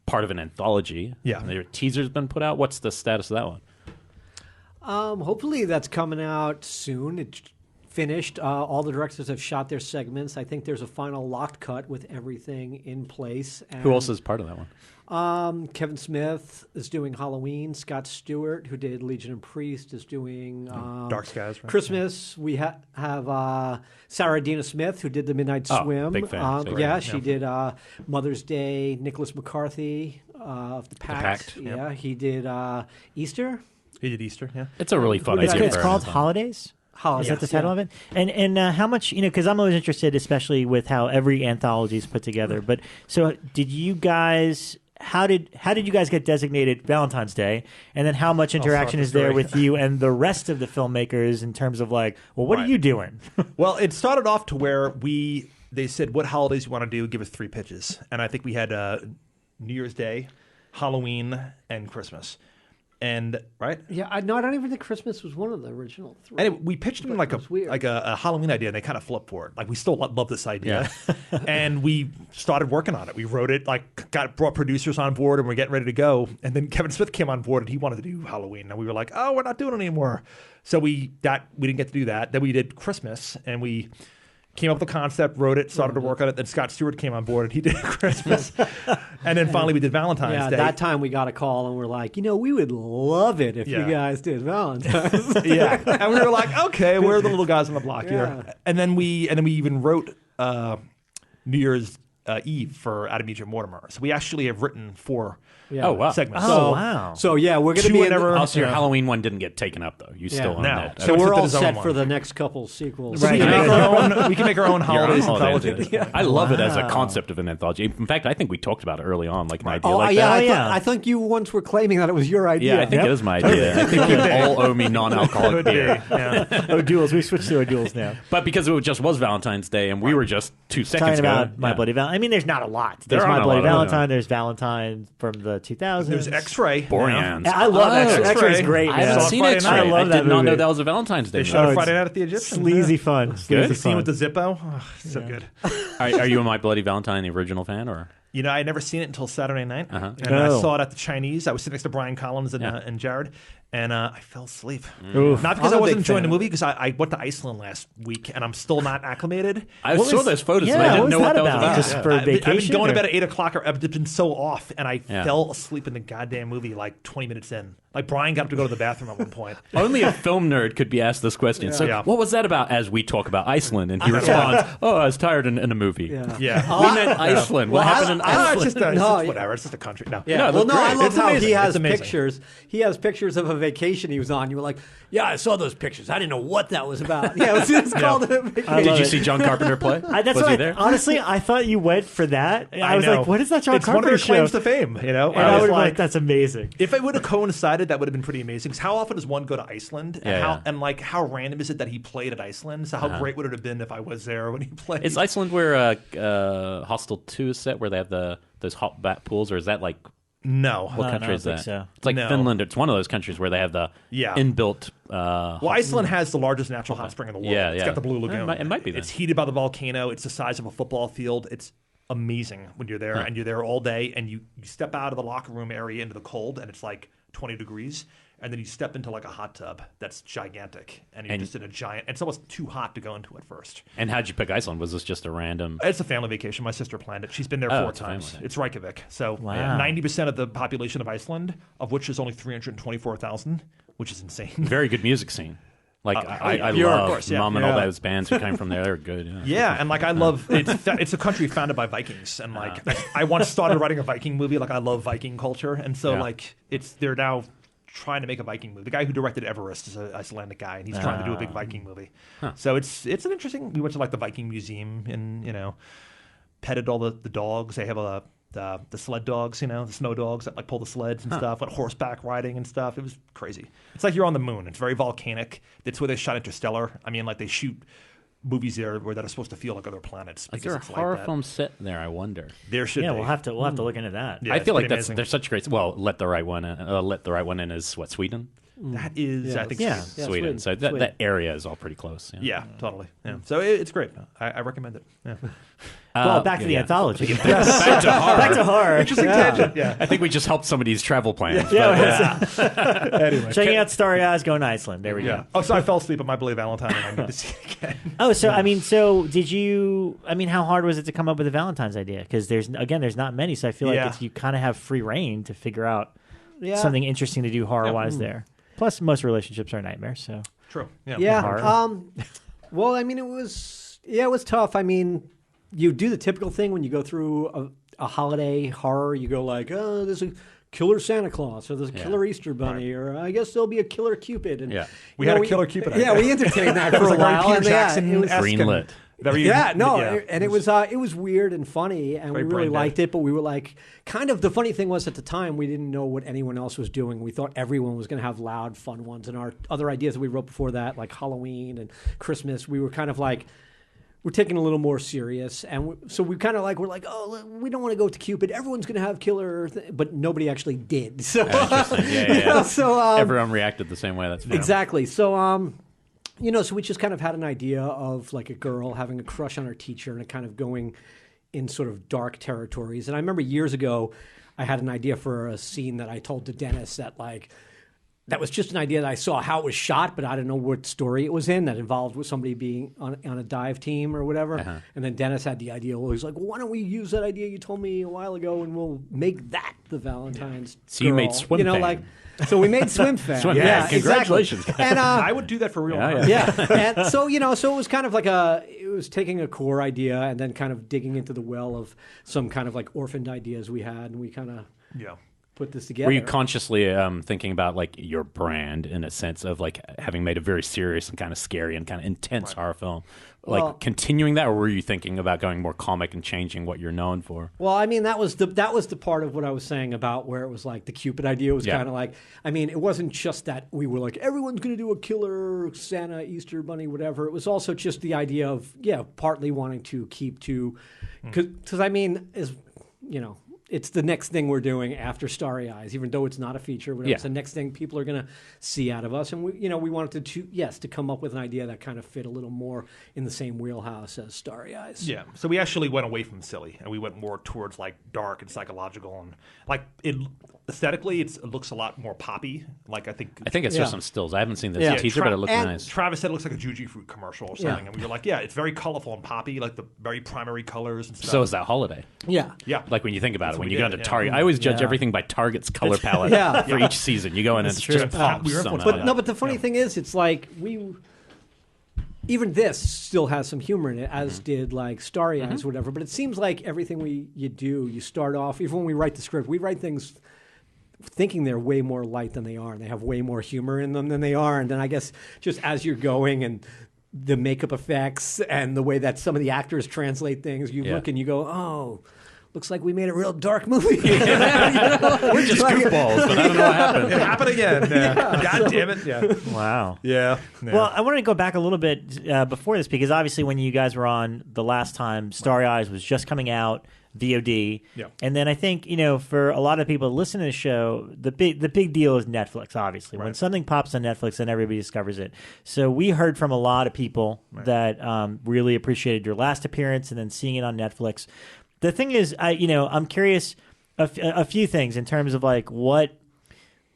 part of an anthology. Yeah, your teaser's been put out. What's the status of that one? Hopefully that's coming out soon. It's finished. All the directors have shot their segments. I think there's a final locked cut with everything in place. And, Who else is part of that one? Kevin Smith is doing Halloween. Scott Stewart, who did Legion and Priest, is doing Dark Skies. Right? Christmas. We have Sarah Dina Smith, who did The Midnight Swim. Big fan. She did Mother's Day. Nicholas McCarthy of The Pact. Yep. He did Easter. He did Easter. Yeah, it's a really fun. It's called Holidays. Is that the title of it? And how much, because I'm always interested, especially with how every anthology is put together. But so did you guys, how did you guys get designated Valentine's Day? And then how much interaction is there with you and the rest of the filmmakers in terms of like, well, what are you doing? Well, it started off to where they said, what holidays you want to do? Give us 3 pitches. And I think we had New Year's Day, Halloween, and Christmas. And Yeah, I don't even think Christmas was one of the original 3. Anyway, we pitched them like a Halloween idea, and they kind of flipped for it. Like we still love this idea, and we started working on it. We wrote it, brought producers on board, and we're getting ready to go. And then Kevin Smith came on board, and he wanted to do Halloween, and we were like, "Oh, we're not doing it anymore." So we didn't get to do that. Then we did Christmas, and we came up with the concept, wrote it, started to work on it. Then Scott Stewart came on board, and he did Christmas. And then finally we did Valentine's Day. That time we got a call, and we're like, we would love it if you guys did Valentine's. And we were like, okay, we're the little guys on the block here. And then we even wrote New Year's Eve for Adam Egypt Mortimer. So we actually have written 4 segments. Wow. So we're going to be in Also, your Halloween one didn't get taken up though. You still own that. So we're all set one. for the next couple sequels. So we can make our own holidays anthology. I love it as a concept of an anthology. In fact, I think we talked about it early on, like an idea that. I think you once were claiming that it was your idea. Yeah, I think it is my idea. I think you all owe me non-alcoholic beer. O'Doul's. We switched to O'Doul's now. But because it just was Valentine's Day, and we were just 2 seconds talking ago. about My Bloody Valentine. I mean, there's not a lot. There's There My aren't a Bloody lot of Valentine. There's Valentine from the 2000s. There's X-Ray. Boring. I love X-Ray. X-Ray's great. I haven't seen X-Ray. I love that I did not movie. know that was a Valentine's Day They movie. showed it Friday night at the Egyptian. Sleazy fun. The scene with the Zippo. Oh, so good. Are you a My Bloody Valentine, the original fan, or? I had never seen it until Saturday night, and I saw it at the Chinese. I was sitting next to Brian Collins and Jared, and I fell asleep. Not because I wasn't enjoying the movie, because I went to Iceland last week, and I'm still not acclimated. I saw those photos, and I didn't know what that was about. Just for vacation? I've been going to bed at 8 o'clock. I've been so off, and I fell asleep in the goddamn movie like 20 minutes in. Like Brian got up to go to the bathroom at one point. Only a film nerd could be asked this question. So, what was that about? As we talk about Iceland, and he responds, "Oh, I was tired in a movie." Yeah. We meant Iceland. What happened in Iceland? It's just whatever. It's just a country. No. Yeah. I love how he has amazing. pictures. He has pictures of a vacation he was on. You were like, "Yeah, I saw those pictures. I didn't know what that was about." Yeah, it's called a vacation. Did you see John Carpenter play? Was he there? Honestly, I thought you went for that. I was like, what is that John Carpenter show? It's one of their claims show? to fame, And I would have like, that's amazing. If it would have coincided, that would have been pretty amazing. Because how often does one go to Iceland? And how random is it that he played at Iceland? So how great would it have been if I was there when he played? Is Iceland where Hostel 2 is set, where they have those hot bat pools, or is that like? No. What country is that? So. It's like Finland. It's one of those countries where they have the inbuilt. Well, Iceland has the largest natural hot spring in the world. It's got the Blue Lagoon. It might be. It's heated by the volcano. It's the size of a football field. It's amazing when you're there, and you're there all day, and you step out of the locker room area into the cold, and it's like 20 degrees. and then you step into like a hot tub that's gigantic, and you're just in a giant. It's almost too hot to go into at first. And how'd you pick Iceland? Was this just a random? It's a family vacation. My sister planned it. She's been there 4 times. It's Reykjavik. So 90% of the population of Iceland, of which is only 324,000, which is insane. Very good music scene. Like I Bjork, love of course, Mom and all those bands who came from there. They're good. Yeah, and like I love it's a country founded by Vikings, and like I once started writing a Viking movie. Like I love Viking culture, and so like they're now trying to make a Viking movie. The guy who directed Everest is an Icelandic guy, and he's trying to do a big Viking movie. So it's an interesting. We went to like the Viking museum, and petted all the dogs. They have the sled dogs, the snow dogs that like pull the sleds and stuff, went horseback riding and stuff. It was crazy. It's like you're on the moon. It's very volcanic. That's where they shot Interstellar. I mean, like they shoot movies there that are supposed to feel like other planets. Is there a horror film set there? I wonder. There should be. We'll have to look into that. Yeah, I feel like they're such great. Well, Let the Right One In is what, Sweden? That is, I think, Sweden. So that area is all pretty close. Yeah, totally. Yeah. So it's great. I recommend it. Yeah. Well, back to the anthology. Back to horror. Back to horror. Interesting tangent. Yeah. I think we just helped somebody's travel plans. Anyway, checking out Starry Eyes, going to Iceland. There we go. Oh, so I fell asleep on My Bloody Valentine, and I need to see it again. Oh, so did you? I mean, how hard was it to come up with a Valentine's idea? Because there's not many, so I feel like you kind of have free reign to figure out something interesting to do horror-wise there. Plus, most relationships are nightmares. So true. Yeah. Well, I mean, it was tough. I mean, you do the typical thing when you go through a holiday horror. You go like, oh, there's a killer Santa Claus, or there's a killer Easter Bunny, or I guess there'll be a killer Cupid. And we had a killer Cupid. Yeah, we entertained that for a while. Peter Jackson, it was greenlit. And it was weird and funny, and we really liked it. But we were like, kind of the funny thing was at the time we didn't know what anyone else was doing. We thought everyone was going to have loud, fun ones, and our other ideas that we wrote before that, like Halloween and Christmas, we were kind of like, we're taking a little more serious, and so we kind of like, we're like, oh, we don't want to go to Cupid. Everyone's going to have killer, but nobody actually did. So so everyone reacted the same way. That's fair. Exactly. So so we just kind of had an idea of like a girl having a crush on her teacher and kind of going in sort of dark territories. And I remember years ago, I had an idea for a scene that I told to Dennis that was just an idea that I saw how it was shot, but I didn't know what story it was in that involved with somebody being on a dive team or whatever. And then Dennis had the idea. Well, he's like, well, why don't we use that idea you told me a while ago and we'll make that the Valentine's So you made Swim Fan. So we made Swim Fan. Congratulations. Exactly. And I would do that for real. And so, so it was kind of like it was taking a core idea and then kind of digging into the well of some kind of like orphaned ideas we had, and we kind of put this together. Were you consciously thinking about like your brand in a sense of like having made a very serious and kind of scary and kind of intense horror film, like continuing that, or were you thinking about going more comic and changing what you're known for? Well, I mean, that was the part of what I was saying about where it was like the Cupid idea was kind of like, I mean, it wasn't just that we were like, everyone's going to do a killer Santa, Easter Bunny, whatever. It was also just the idea of, partly wanting to keep to, because I mean, it's the next thing we're doing after Starry Eyes, even though it's not a feature. Whatever. It's the next thing people are going to see out of us, and we wanted to come up with an idea that kind of fit a little more in the same wheelhouse as Starry Eyes. Yeah. So we actually went away from silly, and we went more towards like dark and psychological, and like aesthetically, it looks a lot more poppy. Like I think it's just some stills. I haven't seen the teaser, but it looks nice. Travis said it looks like a Juji Fruit commercial or something, and we were like, it's very colorful and poppy, like the very primary colors and stuff. So is that holiday? Yeah. Like when you think about it. When you go into Target, I always judge everything by Target's color palette for each season. You go in and it's just pops. But the funny thing is, it's like even this still has some humor in it, as did like Starry Eyes or whatever. But it seems like everything you start off, even when we write the script, we write things thinking they're way more light than they are, and they have way more humor in them than they are. And then I guess just as you're going and the makeup effects and the way that some of the actors translate things, you look and you go, oh, looks like we made a real dark movie. We're just goofballs, but I don't know what happened. It happened again. God damn it. Yeah. Wow. Yeah. Well, I wanted to go back a little bit before this, because obviously when you guys were on the last time, Starry Eyes was just coming out, VOD. Yeah. And then I think, for a lot of people that listen to the show, the big deal is Netflix, obviously. Right. When something pops on Netflix, then everybody discovers it. So we heard from a lot of people that really appreciated your last appearance and then seeing it on Netflix. The thing is, I'm curious a few things in terms of like what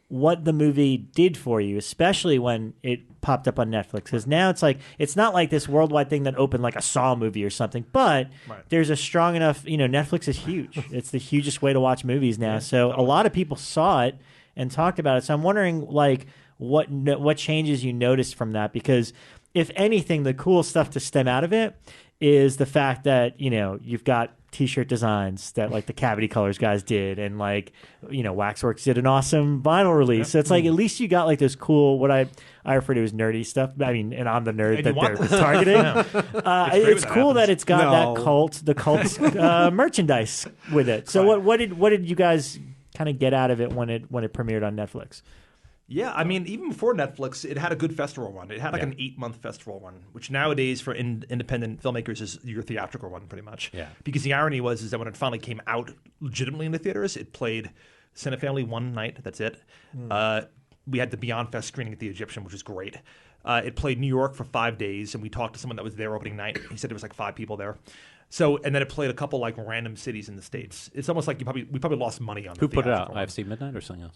what the movie did for you, especially when it popped up on Netflix. Because now it's not like this worldwide thing that opened like a Saw movie or something, but there's a strong enough, Netflix is huge. It's the hugest way to watch movies now. So a lot of people saw it and talked about it. So I'm wondering like what changes you noticed from that, because if anything, the cool stuff to stem out of it is the fact that, you've got T-shirt designs that like the Cavity Colors guys did, and like Waxworks did an awesome vinyl release. So it's like at least you got like those cool, what I refer to as nerdy stuff. I mean, and I'm the nerd that they're targeting. It's cool that it's got the cult merchandise with it. So what did you guys kind of get out of it when it premiered on Netflix? Yeah, I mean, even before Netflix, it had a good festival run. It had like an 8-month festival run, which nowadays for independent filmmakers is your theatrical run, pretty much. Yeah. Because the irony is that when it finally came out legitimately in the theaters, it played Cinefamily one night. That's it. We had the Beyond Fest screening at the Egyptian, which was great. It played New York for 5 days, and we talked to someone that was there opening night. He said there was like 5 people there. So, and then it played a couple like random cities in the States. It's almost like we probably lost money on. Who put it out? IFC Midnight or something else?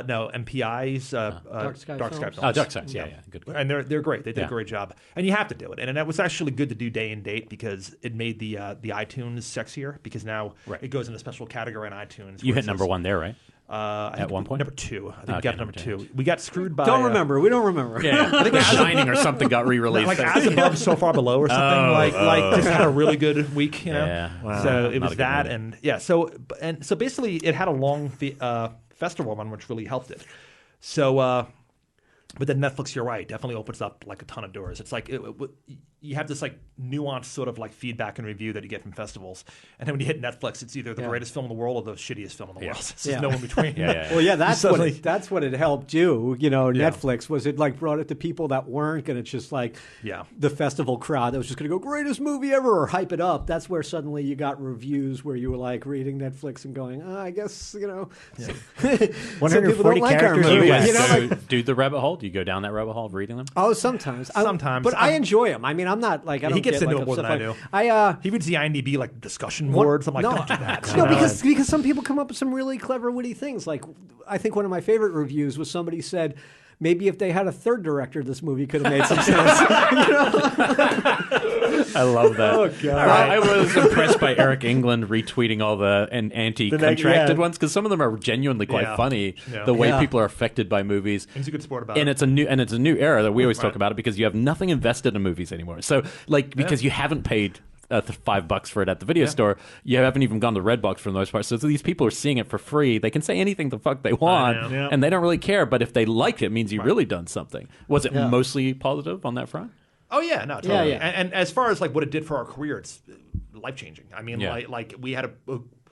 No, MPI's Dark Sky Films. Oh, Dark Sky. Yeah, good. And they're great. They did a great job, and you have to do it. And it was actually good to do day and date because it made the iTunes sexier, because now it goes in a special category on iTunes. You hit number 1 there, right? At one point? Number 2. I think we got number 2. We got screwed by... We don't remember. Yeah, I think The Shining or something got re-released. Like As Above, So Far Below or something. Like just had a really good week, Yeah. Wow. So it was that, and so basically it had a long festival run, which really helped it. So... but then Netflix, you're right, definitely opens up like a ton of doors. It's like you have this like nuanced sort of like feedback and review that you get from festivals, and then when you hit Netflix, it's either the greatest film in the world or the shittiest film in the world. There's no in between. Well, that's what it helped do. Netflix was it like brought it to people that weren't going to just like the festival crowd that was just going to go greatest movie ever or hype it up. That's where suddenly you got reviews where you were like reading Netflix and going, I guess some people don't like our movies. Do the rabbit hole? Do you go down that rabbit hole of reading them? Oh, sometimes. But I enjoy them. I mean, I'm not like I don't. He gets get, into like, it more than I do. He reads the IMDb like discussion boards. I'm like, don't do that. No, because some people come up with some really clever, witty things. Like I think one of my favorite reviews was somebody said, maybe if they had a third director, this movie could have made some sense. I love that. Oh, God. I was impressed by Eric England retweeting all the anti-contracted ones, because some of them are genuinely quite funny. The way people are affected by movies. He's a good sport about and it. It's a new era that we always talk about it, because you have nothing invested in movies anymore. So because you haven't paid $5 for it at the video store, you haven't even gone to Redbox for the most part. So these people are seeing it for free. They can say anything the fuck they want, and they don't really care. But if they liked it means you've really done something. Was it mostly positive on that front? Oh yeah, no, totally. Yeah. And as far as like what it did for our career, it's life changing. I mean, like we had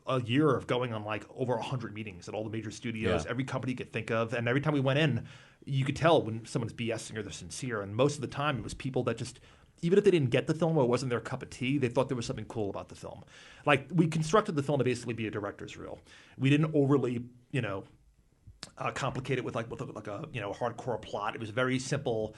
a year of going on like over 100 meetings at all the major studios, every company you could think of, and every time we went in, you could tell when someone's BSing or they're sincere. And most of the time, it was people that just, even if they didn't get the film or it wasn't their cup of tea, they thought there was something cool about the film. Like we constructed the film to basically be a director's reel. We didn't overly, complicate it with a hardcore plot. It was very simple.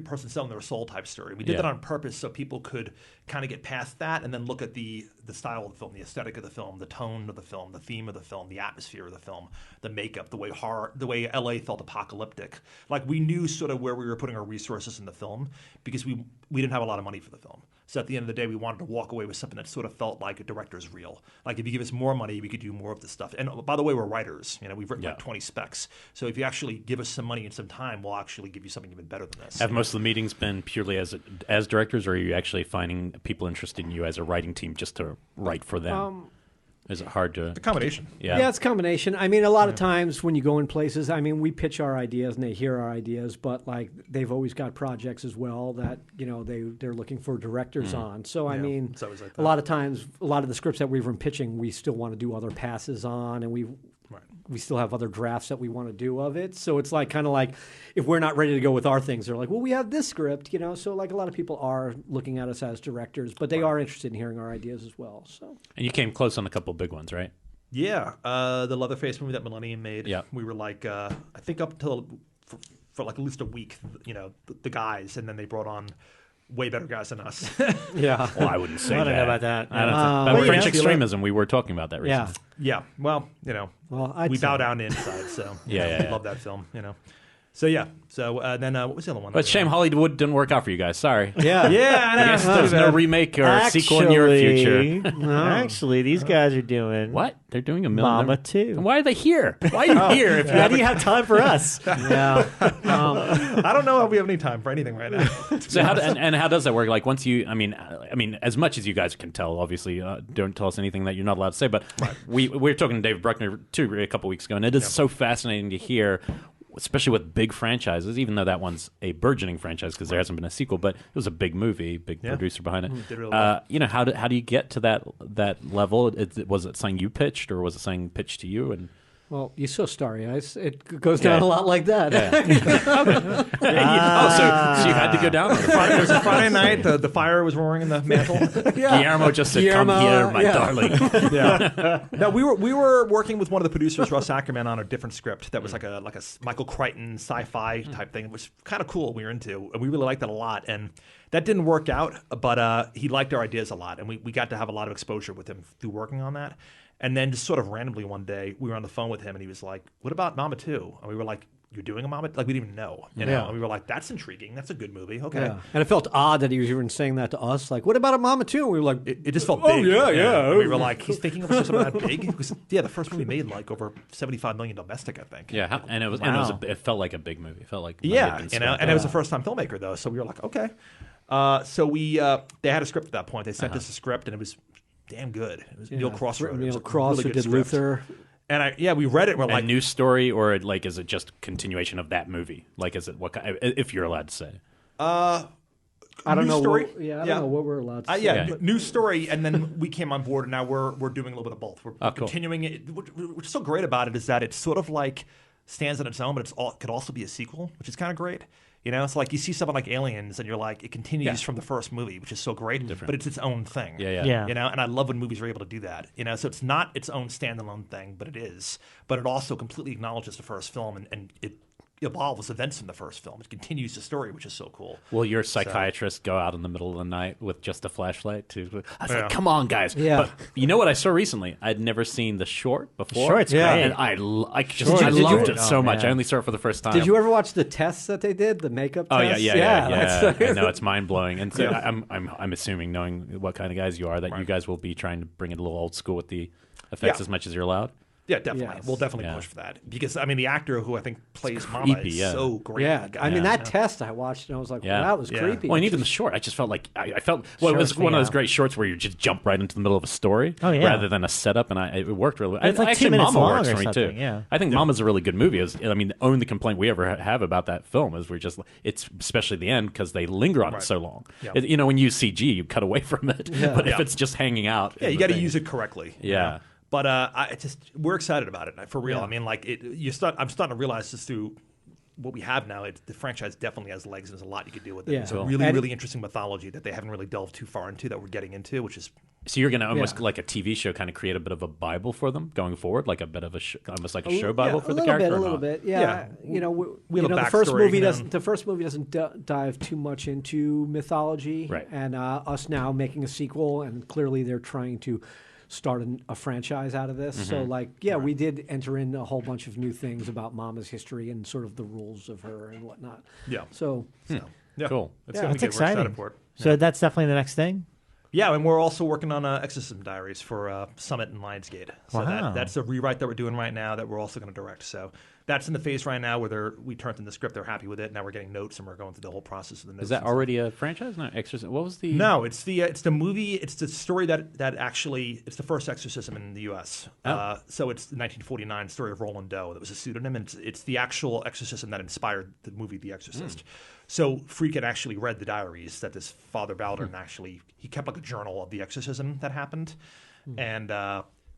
Person selling their soul type story. We did that on purpose so people could kind of get past that and then look at the style of the film, the aesthetic of the film, the tone of the film, the theme of the film, the atmosphere of the film, the makeup, the way LA felt apocalyptic. Like we knew sort of where we were putting our resources in the film because we didn't have a lot of money for the film. So at the end of the day, we wanted to walk away with something that sort of felt like a director's reel. Like if you give us more money, we could do more of this stuff. And by the way, we're writers. We've written like 20 specs. So if you actually give us some money and some time, we'll actually give you something even better than this. Have most of the meetings been purely as directors, or are you actually finding people interested in you as a writing team just to write for them? Is it hard to... The combination. Yeah, it's a combination. I mean, a lot of times when you go in places, I mean, we pitch our ideas and they hear our ideas, but like they've always got projects as well that, they're looking for directors on. So, I mean, it's always like that. A lot of times, a lot of the scripts that we've been pitching, we still want to do other passes on, and we still have other drafts that we want to do of it. So it's like kind of like if we're not ready to go with our things, they're like, well, we have this script, So like a lot of people are looking at us as directors, but they are interested in hearing our ideas as well. So. And you came close on a couple of big ones, right? Yeah, the Leatherface movie that Millennium made. Yeah, we were like, I think up until for like at least a week, the guys, and then they brought on way better guys than us. Yeah. Well, I wouldn't say I that. don't know about that. I don't know. But French you know, extremism, we were talking about that recently. Yeah. Well, we bow down to inside, so Yeah. love that film. So yeah. So then what was the other one? But shame Hollywood didn't work out for you guys. Sorry. Yeah. Yeah, I know. I guess there's no remake or sequel in your future. Actually, these guys are doing What? They're doing a Mama 2. Why are they here? Why are you here? If you How do you have time for us? Yeah. I don't know if we have any time for anything right now. So how does that work? Like once you, I mean, as much as you guys can tell, obviously, don't tell us anything that you're not allowed to say. But we were talking to David Bruckner too a couple weeks ago, and it is so fascinating to hear. Especially with big franchises, even though that one's a burgeoning franchise because there hasn't been a sequel, but it was a big movie, big producer behind it. Did really well. How do you get to that level? Was it something you pitched, or was it something pitched to you? And Well, you saw Starry Eyes. It goes down a lot like that. So you had to go down there. It was a Friday night. The fire was roaring in the mantle. Guillermo just said, "Come here, my darling." No, we were working with one of the producers, Russ Ackerman, on a different script that was like a Michael Crichton sci-fi type thing. It was kind of cool. We were into, and we really liked it a lot. And that didn't work out, but he liked our ideas a lot, and we got to have a lot of exposure with him through working on that. And then just sort of randomly one day, we were on the phone with him, and he was like, "What about Mama 2?" And we were like, "You're doing a Mama?" Like, we didn't even know, you know? And we were like, "That's intriguing. That's a good movie. Okay." Yeah. And it felt odd that he was even saying that to us. Like, what about a Mama 2? And we were like, it just felt big. And we were like, he's thinking of something that big? Because, the first movie made like over $75 million domestic, I think. Yeah, and it felt like a big movie. It felt like and it was a first-time filmmaker, though, so we were like, okay. So they had a script at that point. They sent us a script, and it was damn good. It was Neil Cross wrote it. Neil Cross, who did Luther. And we read it. And we're like, a new story, or like, is it just continuation of that movie? Like, is it what? If you're allowed to say, I don't know. Story. I don't know what we're allowed to say. New story, and then we came on board, and now we're doing a little bit of both. We're continuing it. What's so great about it is that it's sort of like stands on its own, but it could also be a sequel, which is kind of great. It's like you see something like Aliens, and you're like, it continues from the first movie, which is so great, but it's its own thing. Yeah. And I love when movies are able to do that. So it's not its own standalone thing, but it is. But it also completely acknowledges the first film, and it evolves events from the first film. It continues the story, which is so cool. Will your psychiatrist go out in the middle of the night with just a flashlight? I was like, come on, guys. Yeah. But you know what I saw recently? I'd never seen the short before. Short's great. And I loved it so much. I only saw it for the first time. Did you ever watch the tests that they did, the makeup tests? Yeah. I know, it's mind-blowing. And so I'm assuming, knowing what kind of guys you are, that you guys will be trying to bring it a little old school with the effects as much as you're allowed. Yeah, definitely. Yes. We'll definitely push for that. Because, the actor who I think plays Mama is so great. Yeah, that test I watched, and I was like, well, that was creepy. Well, and even the short, I just felt like, it was one of those great shorts where you just jump right into the middle of a story rather than a setup, and it worked really well. It's like 2 minutes Mama long works or for me, something, too. yeah. I think Mama's a really good movie. The only complaint we ever have about that film is it's especially the end, because they linger on it so long. Yeah. When you use CG, you cut away from it. Yeah. But if it's just hanging out. Yeah, you got to use it correctly. Yeah. But we're excited about it for real. Yeah. I'm starting to realize this through what we have now. The franchise definitely has legs, and there's a lot you could do with it. Yeah. It's a really interesting mythology that they haven't really delved too far into, that we're getting into, which is. So you're going to almost like a TV show, kind of create a bit of a Bible for them going forward, like a bit of almost like a show Bible for the character. A little bit. Yeah. The first movie doesn't dive too much into mythology, right? And us now making a sequel, and clearly they're trying to start a franchise out of this. Mm-hmm. So, we did enter in a whole bunch of new things about Mama's history and sort of the rules of her and whatnot. Yeah. So yeah. Cool. That's exciting. For it. So that's definitely the next thing? Yeah, and we're also working on Exorcism Diaries for Summit and Lionsgate. So that's a rewrite that we're doing right now that we're also going to direct. So that's in the phase right now where we turned in the script, they're happy with it. Now we're getting notes, and we're going through the whole process of the notes. Is that already a franchise? No, Exorcism. What was the? No, it's the movie. It's the story that actually it's the first exorcism in the U.S. So it's the 1949 story of Roland Doe. That was a pseudonym, and it's the actual exorcism that inspired the movie The Exorcist. So Freak had actually read the diaries that this Father Baldwin he kept like a journal of the exorcism that happened, and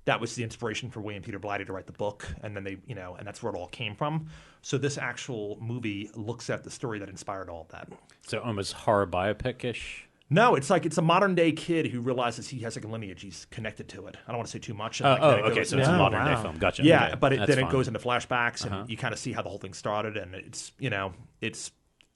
that was the inspiration for William Peter Blatty to write the book, and then and that's where it all came from. So this actual movie looks at the story that inspired all of that. So almost horror biopic-ish? No, it's a modern day kid who realizes he has a lineage. He's connected to it. I don't want to say too much. Okay, so it's a modern day film. Gotcha. Yeah, okay. but then it goes into flashbacks, and you kind of see how the whole thing started, and it's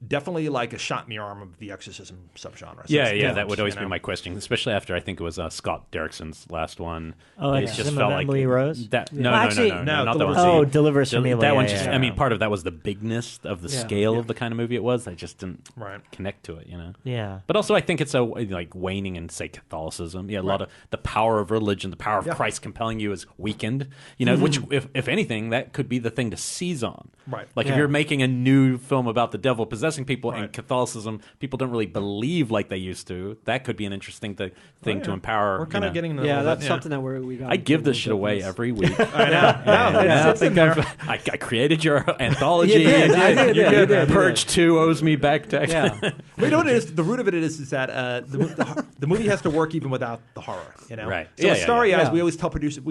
definitely like a shot in the arm of the exorcism subgenre. So Yeah, that would always be my question, especially after I think it was Scott Derrickson's last one. Oh, it just felt like Emily Rose? that. Well, No, actually, not that one. Oh, Deliver Us from Evil. That one yeah, just. yeah. I mean, part of that was the bigness of the scale of the kind of movie it was. I just didn't connect to it, Yeah. But also, I think it's like waning in, say, Catholicism. Yeah, a lot of the power of religion, the power of Christ compelling you is weakened. Which, if anything, that could be the thing to seize on. Right. Like if you're making a new film about the devil possessing people in Catholicism, people don't really believe like they used to. That could be an interesting thing to empower. We're kind of getting that's something that we got. I give this shit away every week. I know. I created your anthology. You did. Purge 2 owes me back tax. Yeah. Well, you know what it is? The root of it is that the movie has to work even without the horror. Right. So with Starry Eyes, we always tell producers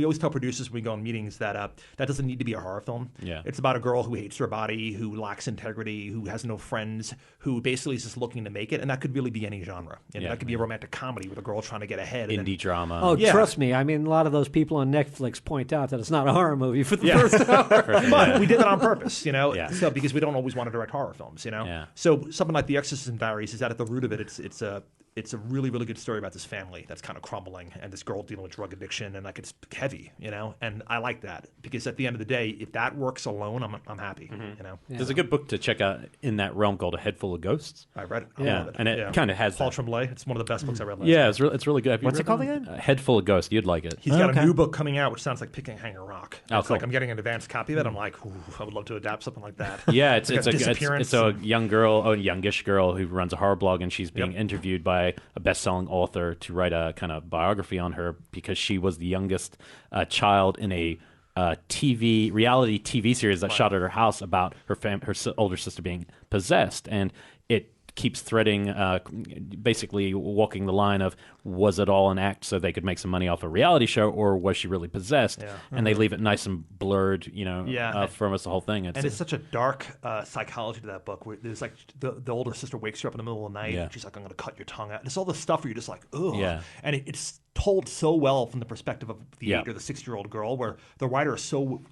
when we go on meetings that that doesn't need to be a horror film. Yeah. It's about a girl who hates her body, who lacks integrity, who has no friends, who basically is just looking to make it, and that could really be any genre. That could be a romantic comedy with a girl trying to get ahead. Indie drama. Oh, trust me. I mean, a lot of those people on Netflix point out that it's not a horror movie for the first hour. But we did that on purpose, So because we don't always want to direct horror films, Yeah. So something like The Exorcism Diaries is that at the root of it, it's a really, really good story about this family that's kind of crumbling and this girl dealing with drug addiction, and like it's heavy, and I like that because at the end of the day, if that works alone, I'm happy, There's a good book to check out in that realm called A Head Full of Ghosts. I read it. I love it. And it kind of has Paul that. Tremblay. It's one of the best books I read last Yeah, year. it's really good. Have you What's read it called that? again? A Head Full of Ghosts. You'd like it. He's got a new book coming out, which sounds like Picking Hanger Rock. Oh, It's cool. like I'm getting an advanced copy of it. I'm like, ooh, I would love to adapt something like that. Yeah, it's like a young girl, a youngish girl who runs a horror blog, and she's being interviewed by a best-selling author to write a kind of biography on her because she was the youngest child in a reality TV series that shot at her house about her older sister being possessed, and it keeps threading, basically walking the line of was it all an act so they could make some money off a reality show, or was she really possessed? Yeah. And they leave it nice and blurred, from us the whole thing. And it's such a dark psychology to that book where there's like the older sister wakes her up in the middle of the night and she's like, I'm going to cut your tongue out. And it's all this stuff where you're just like, ugh. Yeah. And it's told so well from the perspective of the 8 or the 6-year-old girl, where the writer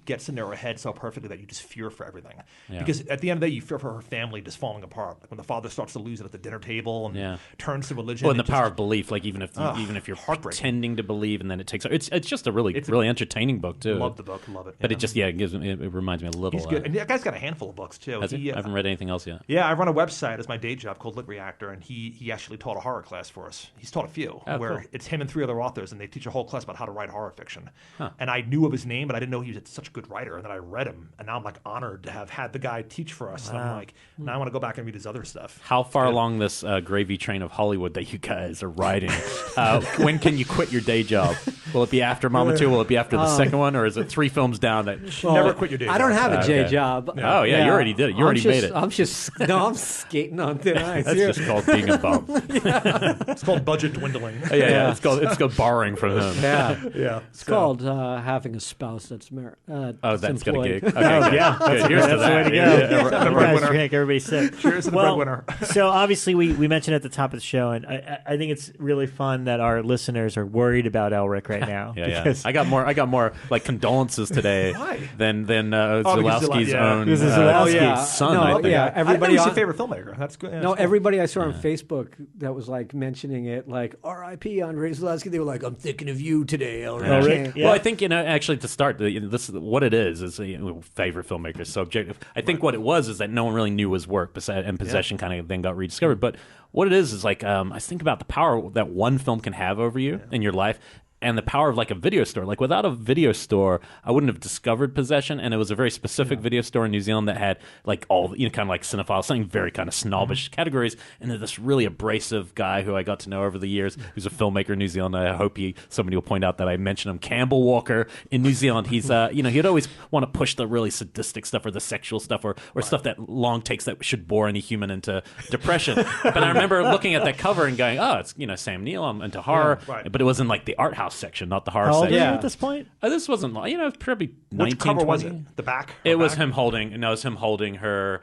gets into her head so perfectly that you just fear for everything. Yeah. Because at the end of the day, you fear for her family just falling apart. Like when the father starts to lose it at the dinner table and turns to religion. Well, and the power of belief, like even if you're pretending to believe, and then it takes. It's just a really entertaining book too. Love the book, love it. But it just it reminds me a little. He's good, and that guy's got a handful of books too. I haven't read anything else yet. Yeah, I run a website as my day job called Lit Reactor, and he actually taught a horror class for us. He's taught a few where it's him and 3 other authors, and they teach a whole class about how to write horror fiction. Huh. And I knew of his name, but I didn't know he was such a good writer. And then I read him, and now I'm like honored to have had the guy teach for us. Wow. And I'm like, now I want to go back and read his other stuff. How far along this gravy train of Hollywood that you guys are riding? When can you quit your day job? Will it be after Mama 2? Will it be after the second one, or is it 3 films down? Never quit your day job. I don't have a day job. Oh yeah, you already did it. You already made it. I'm skating on thin ice. That's just called being a bum. It's called budget dwindling. Yeah. It's called borrowing from him. Yeah. It's called having a spouse that's married. That's got a employed. gig. Okay, yeah, good. Here's to that. You make everybody sick. Cheers to the breadwinner. So obviously we mentioned at the top of the show, and I think it's really fun that our listeners are worried about Elric right now. Yeah. I got more like condolences today than Zulawski's own son. I think. Yeah, everybody. He's your favorite filmmaker. That's good. No, everybody I saw on Facebook that was like mentioning it, like R.I.P. Andrzej Zulawski. They were like, "I'm thinking of you today, Elric." Yeah. Well, I think actually to start, this is what it is favorite filmmaker is so objective. I think what it was is that no one really knew his work, and Possession kind of then got rediscovered. But what it is like I think about the power that one film can have over you in your life. And the power of like a video store. Like without a video store, I wouldn't have discovered Possession. And it was a very specific video store in New Zealand that had like all, kind of like cinephile, something very kind of snobbish categories. And then this really abrasive guy who I got to know over the years, who's a filmmaker in New Zealand. I hope somebody will point out that I mentioned him, Campbell Walker in New Zealand. He's, he'd always want to push the really sadistic stuff or the sexual stuff or stuff that long takes that should bore any human into depression. But I remember looking at that cover and going, oh, it's, Sam Neill, I'm into horror. Yeah, right. But it was in like the art house section, not the horror section. How old are you at this point? This wasn't, probably 19, Which cover 20. was it? The back? It was him holding her,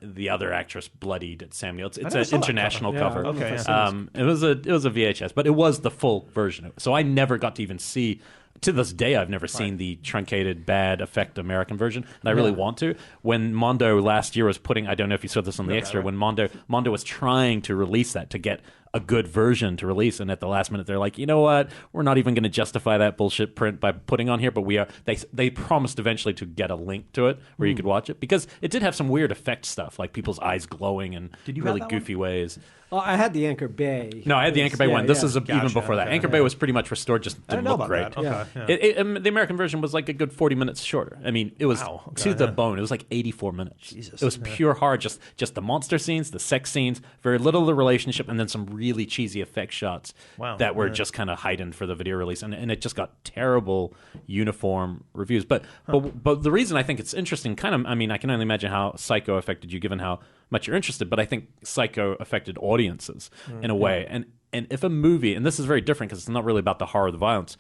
the other actress bloodied at Sam Neill. It's an international cover. Okay. It was a VHS, but it was the full version. So I never got to even see to this day, I've never seen the truncated, bad effect American version, and I really want to. When Mondo last year was putting, I don't know if you saw this on the extra, when Mondo was trying to release that to get a good version to release, and at the last minute they're like, you know what, we're not even going to justify that bullshit print by putting on here, but we are. They promised eventually to get a link to it where you could watch it, because it did have some weird effect stuff, like people's eyes glowing in really goofy ways. Well, I had the Anchor Bay. No, I had the Anchor Bay one. This is even before that. Anchor Bay was pretty much restored, just didn't look great. The American version was like a good 40 minutes shorter. I mean, it was to the bone. It was like 84 minutes. Jesus. It was pure horror, just the monster scenes, the sex scenes, very little of the relationship, and then some really cheesy effect shots that were just kind of heightened for the video release, and it just got terrible uniform reviews. But the reason I think it's interesting, I mean, I can only imagine how Psycho affected you, given how much you're interested, but I think Psycho affected audiences in a way. And if a movie, and this is very different because it's not really about the horror or the violence,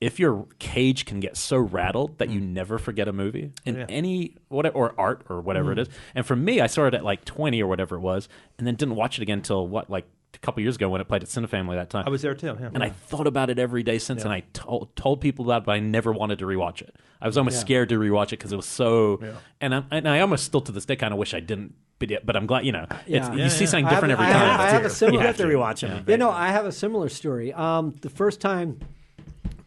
if your cage can get so rattled that you never forget a movie in any or art or whatever it is. And for me, I saw it at like 20 or whatever it was, and then didn't watch it again until like a couple years ago when it played at Cinefamily that time. I was there too. Yeah. And I thought about it every day since, and I told people about it, but I never wanted to rewatch it. I was almost scared to rewatch it because it was so. Yeah. And I almost still to this day kind of wish I didn't. But I'm glad, you see something different every time. I have a similar. You have to rewatch it. Yeah, no, I have a similar story. The first time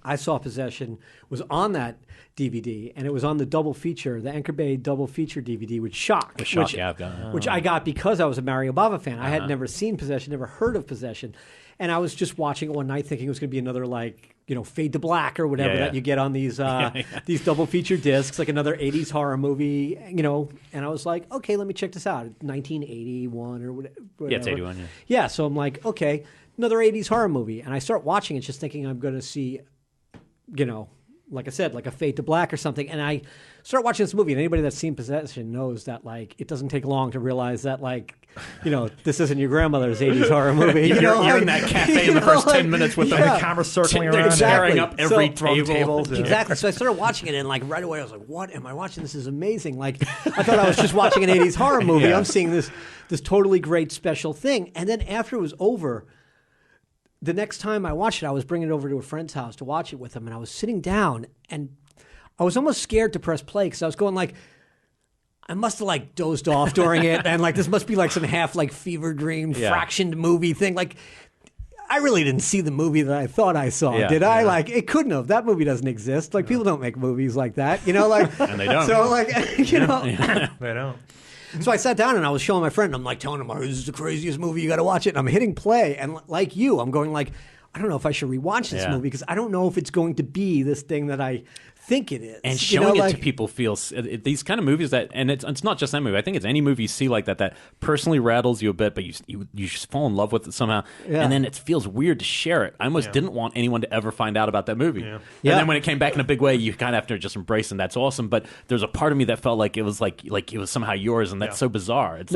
I saw Possession was on that DVD, and it was on the double feature, the Anchor Bay double feature DVD with Shock. Which I got because I was a Mario Bava fan. I had never seen Possession, never heard of Possession. And I was just watching it one night thinking it was going to be another, like, Fade to Black or whatever that you get on these these double feature discs, like another 80s horror movie, And I was like, okay, let me check this out. 1981 or whatever. Yeah, it's 81, yeah. Yeah, so I'm like, okay, another 80s horror movie. And I start watching it just thinking I'm going to see, like I said, like a Fade to Black or something. And I start watching this movie, and anybody that's seen Possession knows that, like, it doesn't take long to realize that, like, this isn't your grandmother's 80s horror movie. You're in that cafe in the first 10 minutes with the camera circling around, tearing up every table. Exactly. So I started watching it, and, like, right away I was like, what am I watching? This is amazing. Like, I thought I was just watching an 80s horror movie. I'm seeing this totally great special thing. And then after it was over, the next time I watched it, I was bringing it over to a friend's house to watch it with him, and I was sitting down, and I was almost scared to press play because I was going like, I must have like dozed off during it, and like this must be like some half like fever dream fractioned movie thing. Like, I really didn't see the movie that I thought I saw, did I? Like, it couldn't have. That movie doesn't exist. Like, people don't make movies like that, like. And they don't. So like, they don't. So I sat down and I was showing my friend, and I'm like telling him, oh, this is the craziest movie, you got to watch it. And I'm hitting play, and like you, I'm going like, I don't know if I should rewatch this movie because I don't know if it's going to be this thing that I think it is. And showing it to people feels these kind of movies that, and it's not just that movie. I think it's any movie you see like that personally rattles you a bit, but you just fall in love with it somehow, and then it feels weird to share it. I almost didn't want anyone to ever find out about that movie. And then when it came back in a big way, you kind of have to just embrace, and that's awesome. But there's a part of me that felt like it was like it was somehow yours, and that's so bizarre. It's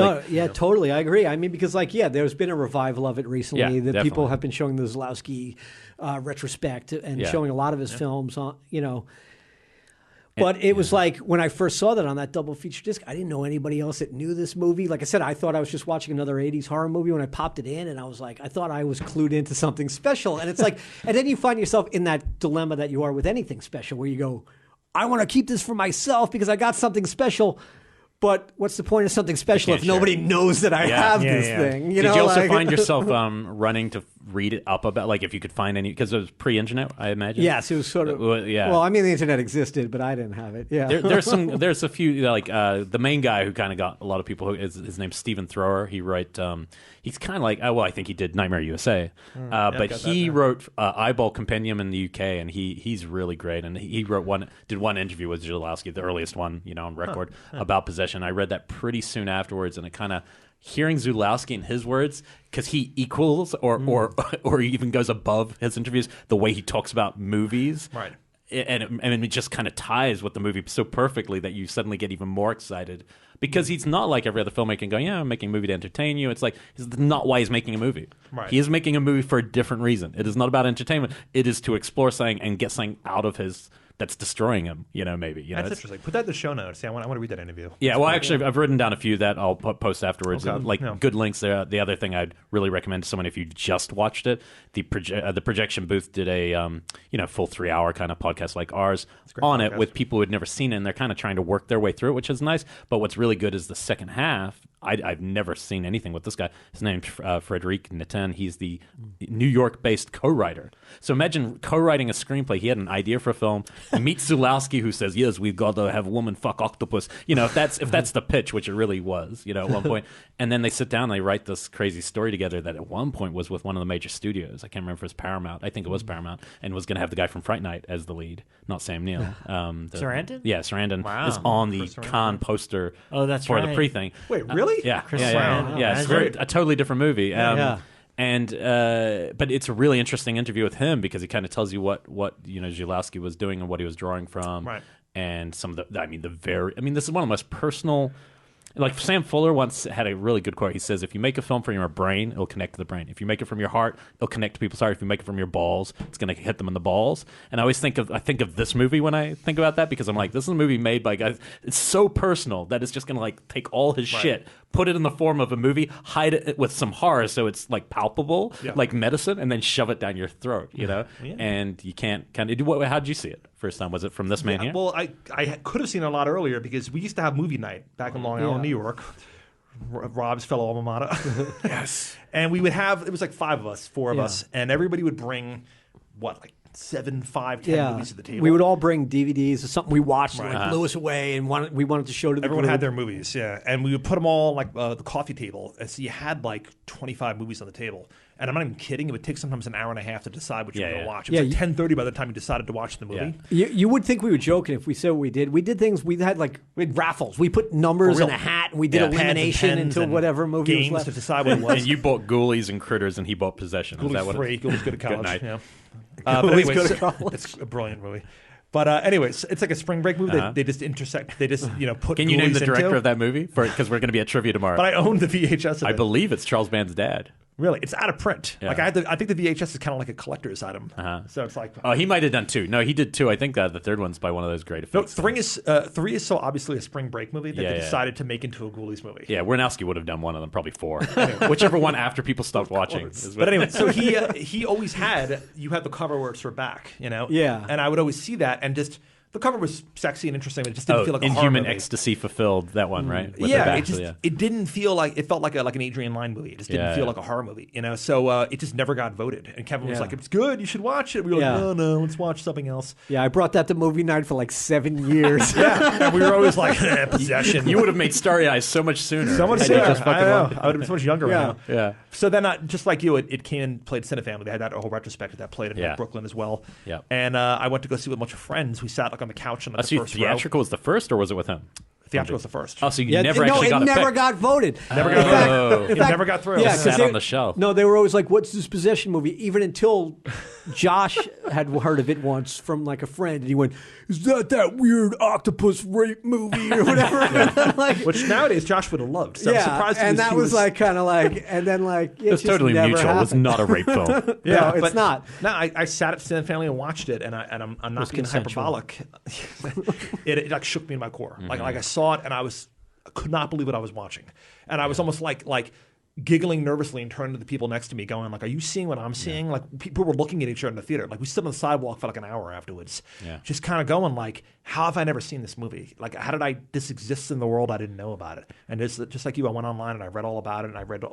totally, I agree. I mean, because there's been a revival of it recently. That people have been showing the Zulawski retrospect and showing a lot of his films on, But it was like when I first saw that on that double feature disc, I didn't know anybody else that knew this movie. Like I said, I thought I was just watching another 80s horror movie when I popped it in, and I was like, I thought I was clued into something special. And it's like, and then you find yourself in that dilemma that you are with anything special, where you go, I want to keep this for myself because I got something special. But what's the point of something special if nobody knows that I have this thing? Did you also find yourself running to read it up about, like, if you could find any, because it was pre-internet, I imagine? Yes, it was sort of. Well, I mean, the internet existed, but I didn't have it. Yeah. There's a few, like, the main guy who kind of got a lot of people, his name's Stephen Thrower. He wrote, he's kind of like, I think he did Nightmare USA. But he wrote Eyeball Compendium in the UK, and he's really great. And he did one interview with Zulawski, the earliest one, on record, about Possession. I read that pretty soon afterwards, and it kind of, hearing Zulawski in his words, because he equals or even goes above his interviews, the way he talks about movies. Right. And it just kind of ties with the movie so perfectly that you suddenly get even more excited, because he's not like every other filmmaker going, I'm making a movie to entertain you. It's like, it's not why he's making a movie. Right. He is making a movie for a different reason. It is not about entertainment. It is to explore something and get something out of his that's destroying him. Maybe. That's interesting. Put that in the show notes. I want to read that interview. Yeah, well, actually, I've written down a few that I'll post afterwards. Okay. Good links there. The other thing I'd really recommend to someone if you just watched it, the projection booth did a full 3-hour kind of podcast like ours on it with people who had never seen it, and they're kind of trying to work their way through it, which is nice. But what's really good is the second half. I've never seen anything with this guy. His name's Frédéric Netten. He's the New York-based co-writer. So imagine co-writing a screenplay. He had an idea for a film. He meets Zulawski, who says, "Yes, we've got to have a woman fuck octopus." If that's the pitch, which it really was, at one point. And then they sit down and they write this crazy story together that at one point was with one of the major studios. I can't remember if it was Paramount. I think it was Paramount, and was going to have the guy from Fright Night as the lead, not Sam Neill. Sarandon? Yeah, Sarandon is on the Cannes poster for the pre-thing. Wait, really? Yeah. Chris Sarandon. Yeah, it's a totally different movie. And but it's a really interesting interview with him because he kind of tells you what Zulawski was doing and what he was drawing from, right? And some of this is one of the most personal. Like Sam Fuller once had a really good quote. He says, "If you make a film from your brain, it'll connect to the brain. If you make it from your heart, it'll connect to people's heart. If you make it from your balls, it's going to hit them in the balls." And I always think of this movie when I think about that because I'm like, this is a movie made by guys. It's so personal that it's just going to take all his shit, put it in the form of a movie, hide it with some horror so it's palpable, like medicine, and then shove it down your throat. And you can't kind of. How did you see it first time? Was it from this man here? Well, I could have seen it a lot earlier because we used to have movie night back in Long Island, New York. Rob's fellow alma mater. Yes. And we would have, it was like 4 of us, and everybody would bring, 7, 5, 10 movies to the table. We would all bring DVDs of something we watched and blew us away, and we wanted to show to the Everyone group. had their movies, and we would put them all the coffee table, and so you had 25 movies on the table. And I'm not even kidding. It would take sometimes an hour and a half to decide what you were going to watch. It was 10:30 by the time you decided to watch the movie. Yeah. You would think we were joking if we said what we did. We did things. We had raffles. We put numbers in a hat, and we did elimination until whatever movie games was left. to decide what it was. And you bought Ghoulies and Critters, and he bought Possession. Ghoulies is that what free. Ghoulies Good at College. Good night. Yeah. But anyway, Go to College. It's a brilliant movie. But anyways, it's like a spring break movie. They just intersect. They just put. Can you name the director into. of that movie? Because we're going to be at trivia tomorrow. But I own the VHS of it. I believe it's Charles Band's dad. Really, it's out of print. Yeah. I think the VHS is kind of like a collector's item. So it's like, he might have done 2. No, he did 2. I think the third one's by one of those great effects. No, 3 is so obviously a spring break movie that they decided to make into a Ghoulies movie. Yeah, Warnowski would have done one of them, probably 4. Whichever one after people stopped watching. But anyway, so he always had the cover where it's her back, Yeah. And I would always see that and just. The cover was sexy and interesting, but it just didn't feel like a horror Inhuman movie. Ecstasy Fulfilled, that one, right? With It didn't feel like it felt like an Adrian Lyne movie. It just didn't feel like a horror movie, So it just never got voted. And Kevin was like, "It's good, you should watch it." We were like, "No, let's watch something else." Yeah, I brought that to movie night for 7 years. And we were always like, "Possession." You would have made Starry Eyes so much sooner. So much sooner. I know. I would have been so much younger right now. Yeah. So then, just like you, it came and played Cinefamily. They had that whole retrospective that played in Brooklyn as well. Yeah. And I went to go see with a bunch of friends. We sat on the couch on the first Theatrical was the first, or was it with him? Theatrical was the first. Oh, so you never actually got it never pick. got voted. Never got it never got through. Yeah, Just sat on the shelf. No, they were always like, "What's this Possession movie?" Even until Josh had heard of it once from a friend, and he went, "Is that weird octopus rape movie or whatever?" Which nowadays Josh would have loved. So I'm surprised. And that was kind of and then it was totally mutual. Happened. It was not a rape film. No, it's not. No, I sat at Cinefamily and watched it, and I'm not being hyperbolic. It shook me in my core. Like I saw it, and I could not believe what I was watching, and I was almost like giggling nervously and turning to the people next to me going are you seeing what I'm seeing? People were looking at each other in the theater. We stood on the sidewalk for an hour afterwards, just kind of going how have I never seen this movie? How did this exist in the world? I didn't know about it. And just like you, I went online and I read all about it, and I read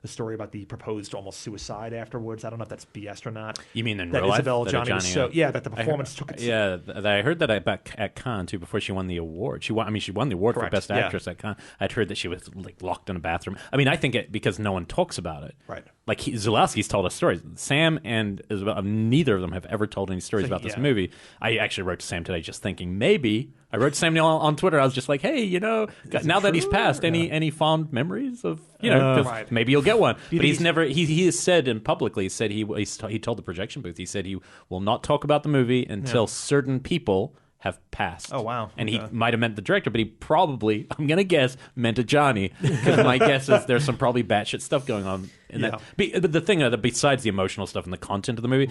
the story about the proposed almost suicide afterwards. I don't know if that's BS or not. You mean in that real life? Isabel Johnny was that the performance took it. Yeah, I heard that at Cannes too before she won the award. She won the award for Best Actress at Cannes. I'd heard that she was locked in a bathroom. I mean, I think because no one talks about it. Right. Zulawski's told us stories. Sam and Isabel, neither of them have ever told any stories about this movie. I actually wrote to Sam today just thinking maybe. I wrote to Sam Neill on Twitter. I was just like, hey, now that he's passed, any fond memories of, maybe you'll get one. But he's never, he has said and publicly he told the projection booth, he said he will not talk about the movie until certain people have passed. Oh, wow. And he might have meant the director, but he probably, I'm going to guess, meant a Johnny. Because my guess is there's some probably batshit stuff going on in that. But the thing that besides the emotional stuff and the content of the movie,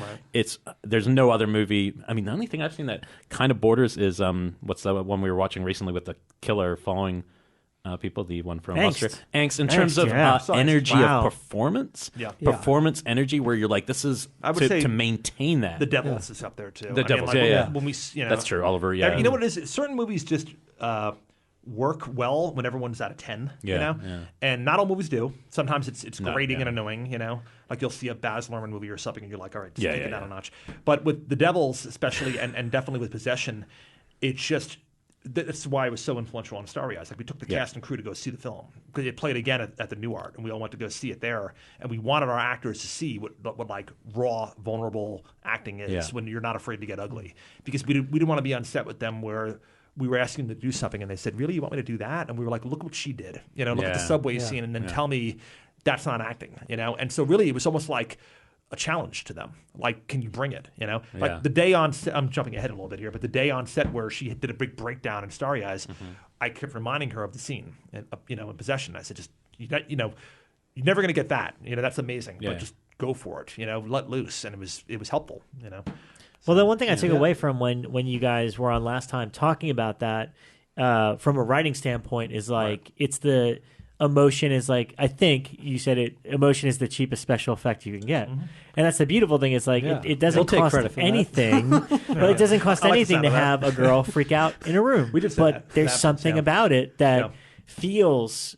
there's no other movie. I mean, the only thing I've seen that kind of borders is what's the one we were watching recently with the killer following people, the one from Austria. Angst, in terms of energy of performance. Yeah. Performance energy, where you're like, this is to maintain that. The Devils is up there, too. The Devils, when we, that's true, Oliver, yeah. You know what it is? Certain movies just work well when everyone's out of 10, you know? Yeah. And not all movies do. Sometimes it's grating and annoying, you know? Like you'll see a Baz Luhrmann movie or something and you're like, all right, just take it down a notch. But with The Devils, especially, and definitely with Possession, it's just... That's why it was so influential on Starry Eyes. Like we took the cast and crew to go see the film because it played again at the New Art, and we all went to go see it there. And we wanted our actors to see what like raw, vulnerable acting is when you're not afraid to get ugly. Because we didn't want to be on set with them where we were asking them to do something, and they said, "Really, you want me to do that?" And we were like, "Look what she did. You know, look at the subway scene, and then tell me that's not acting." You know, and so really, it was almost like a challenge to them. Like, can you bring it? You know, like the day on set, I'm jumping ahead a little bit here, but the day on set where she did a big breakdown in Starry Eyes, I kept reminding her of the scene, and you know, in Possession. I said, just you know, you're never going to get that. You know, that's amazing, but just go for it. You know, let loose, and it was helpful. You know. Well, the one thing I took away from when you guys were on last time talking about that, from a writing standpoint, is like it's the emotion is like, I think you said it, emotion is the cheapest special effect you can get. And that's the beautiful thing. It's like, it doesn't cost anything, but it doesn't cost anything to have a girl freak out in a room. But there's something about it that feels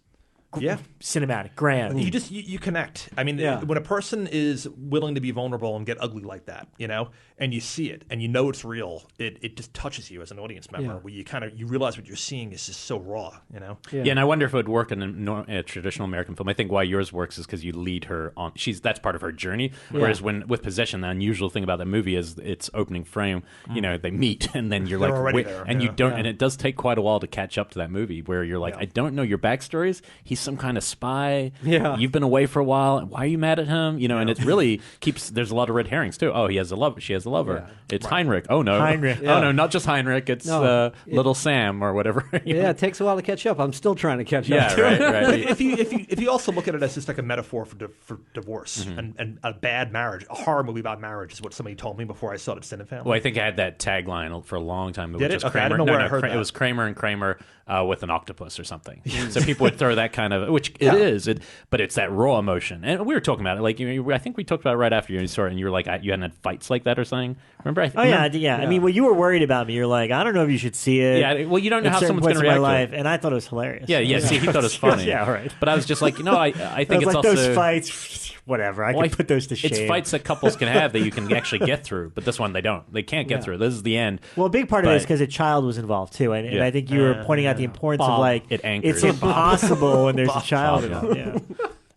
cinematic, grand. You connect. I mean, when a person is willing to be vulnerable and get ugly like that, you know, and you see it and you know it's real, it just touches you as an audience member. Where you realize what you're seeing is just so raw, you know. And I wonder if it would work in a traditional American film. I think why yours works is because you lead her on. That's part of her journey. Whereas with Possession, the unusual thing about that movie is its opening frame. You know, they meet and then you're They're like, already there. and you don't, and it does take quite a while to catch up to that movie where you're like, I don't know your backstories. He's some kind of spy. You've been away for a while. Why are you mad at him? You know, and it really keeps. There's a lot of red herrings too. Oh, he has a lover. She has a lover. It's Heinrich. Oh no, Heinrich. Oh no, not just Heinrich. It's little Sam or whatever. It takes a while to catch up. I'm still trying to catch up. Yeah, right. If you also look at it as just like a metaphor for divorce and a bad marriage, a horror movie about marriage is what somebody told me before I saw it. Sin Family. Well, I think I had that tagline for a long time. Did it? Okay, I don't know where I heard that. It was Kramer and Kramer with an octopus or something. So people would throw that kind of, which it is, but it's that raw emotion. And we were talking about it. Like, I think we talked about it right after you saw it, and you were like, you hadn't had fights like that or something. Remember? Yeah. I mean, when you were worried about me, you're like, I don't know if you should see it. Yeah. Well, you don't know how someone's going to react to it. And I thought it was hilarious. Yeah. See, he thought it was funny. Yeah, right. But I was just like, I think it's like also those fights. Whatever. I can put those to shame. It's fights that couples can have that you can actually get through, but this one they don't. They can't get through. This is the end. Well, a big part of it is because a child was involved too, and I think you were pointing out the importance of like it's impossible when there's a child involved.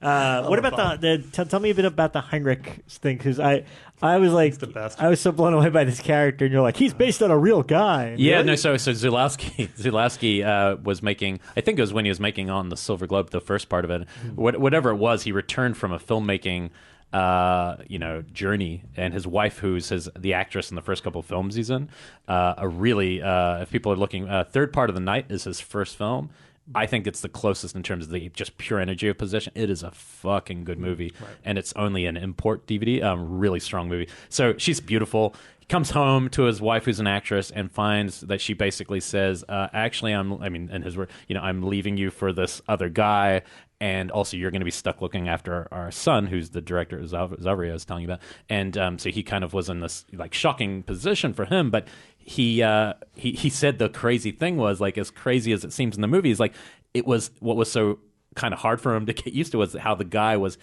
What about tell me a bit about the Heinrich thing, because I was like, the best. I was so blown away by this character, and you're like, he's based on a real guy. Yeah, really? No. So Zulawski was making. I think it was when he was making on the Silver Globe, the first part of it. Whatever it was, he returned from a filmmaking journey, and his wife, who's the actress in the first couple of films he's in, if people are looking, Third Part of the Night is his first film. I think it's the closest in terms of the just pure energy of Possession. It is a fucking good movie, and it's only an import DVD. Really strong movie. So she's beautiful. He comes home to his wife, who's an actress, and finds that she basically says, "Actually, in his word, I'm leaving you for this other guy." And also, you're going to be stuck looking after our son, who's the director, Zavria is telling you about. And so he kind of was in this like shocking position for him. But he said the crazy thing was, like, as crazy as it seems in the movie, is like it was what was so kind of hard for him to get used to was how the guy was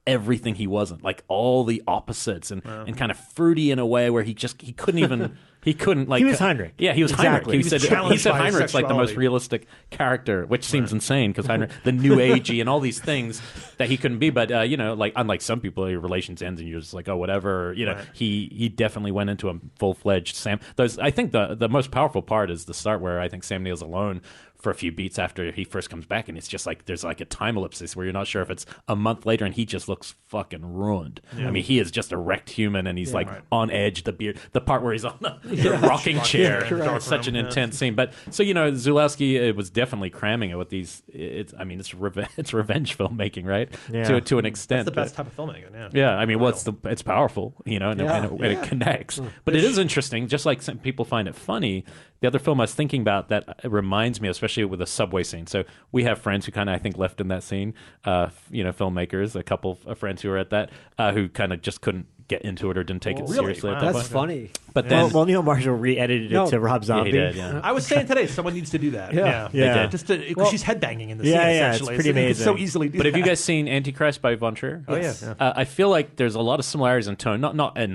everything he wasn't, like all the opposites and kind of fruity in a way where he couldn't even. He couldn't like. He was Heinrich. Yeah, he was exactly. Heinrich. He said Heinrich's like the most realistic character, which seems insane because Heinrich, the new agey and all these things that he couldn't be. But like unlike some people, your relations ends and you're just like, oh, whatever. He definitely went into a full-fledged Sam. I think the most powerful part is the start where I think Sam Neill's alone for a few beats after he first comes back, and it's just like there's like a time ellipsis where you're not sure if it's a month later, and he just looks fucking ruined. I mean, he is just a wrecked human, and he's like on edge. The beard, the part where he's on the rocking chair, it's such an intense scene. But so Zulawski, it was definitely cramming it with these. It's revenge filmmaking, right? Yeah. To an extent. That's the best type of filmmaking. Yeah, I mean, it's powerful, and it connects. But it is interesting, just like some people find it funny. The other film I was thinking about that reminds me, especially with the subway scene. So we have friends who kind of, I think, left in that scene, filmmakers, a couple of friends who were at that, who kind of just couldn't get into it or didn't take it seriously. At that That's funny. But then, Neil Marshall re-edited it to Rob Zombie. Yeah, he did, I was saying today, someone needs to do that. Yeah. Just because she's headbanging in the scene. It's Essentially, pretty amazing. It's so easily. Do but that. have you guys seen Antichrist by Von Trier? Oh yeah. I feel like there's a lot of similarities in tone, not in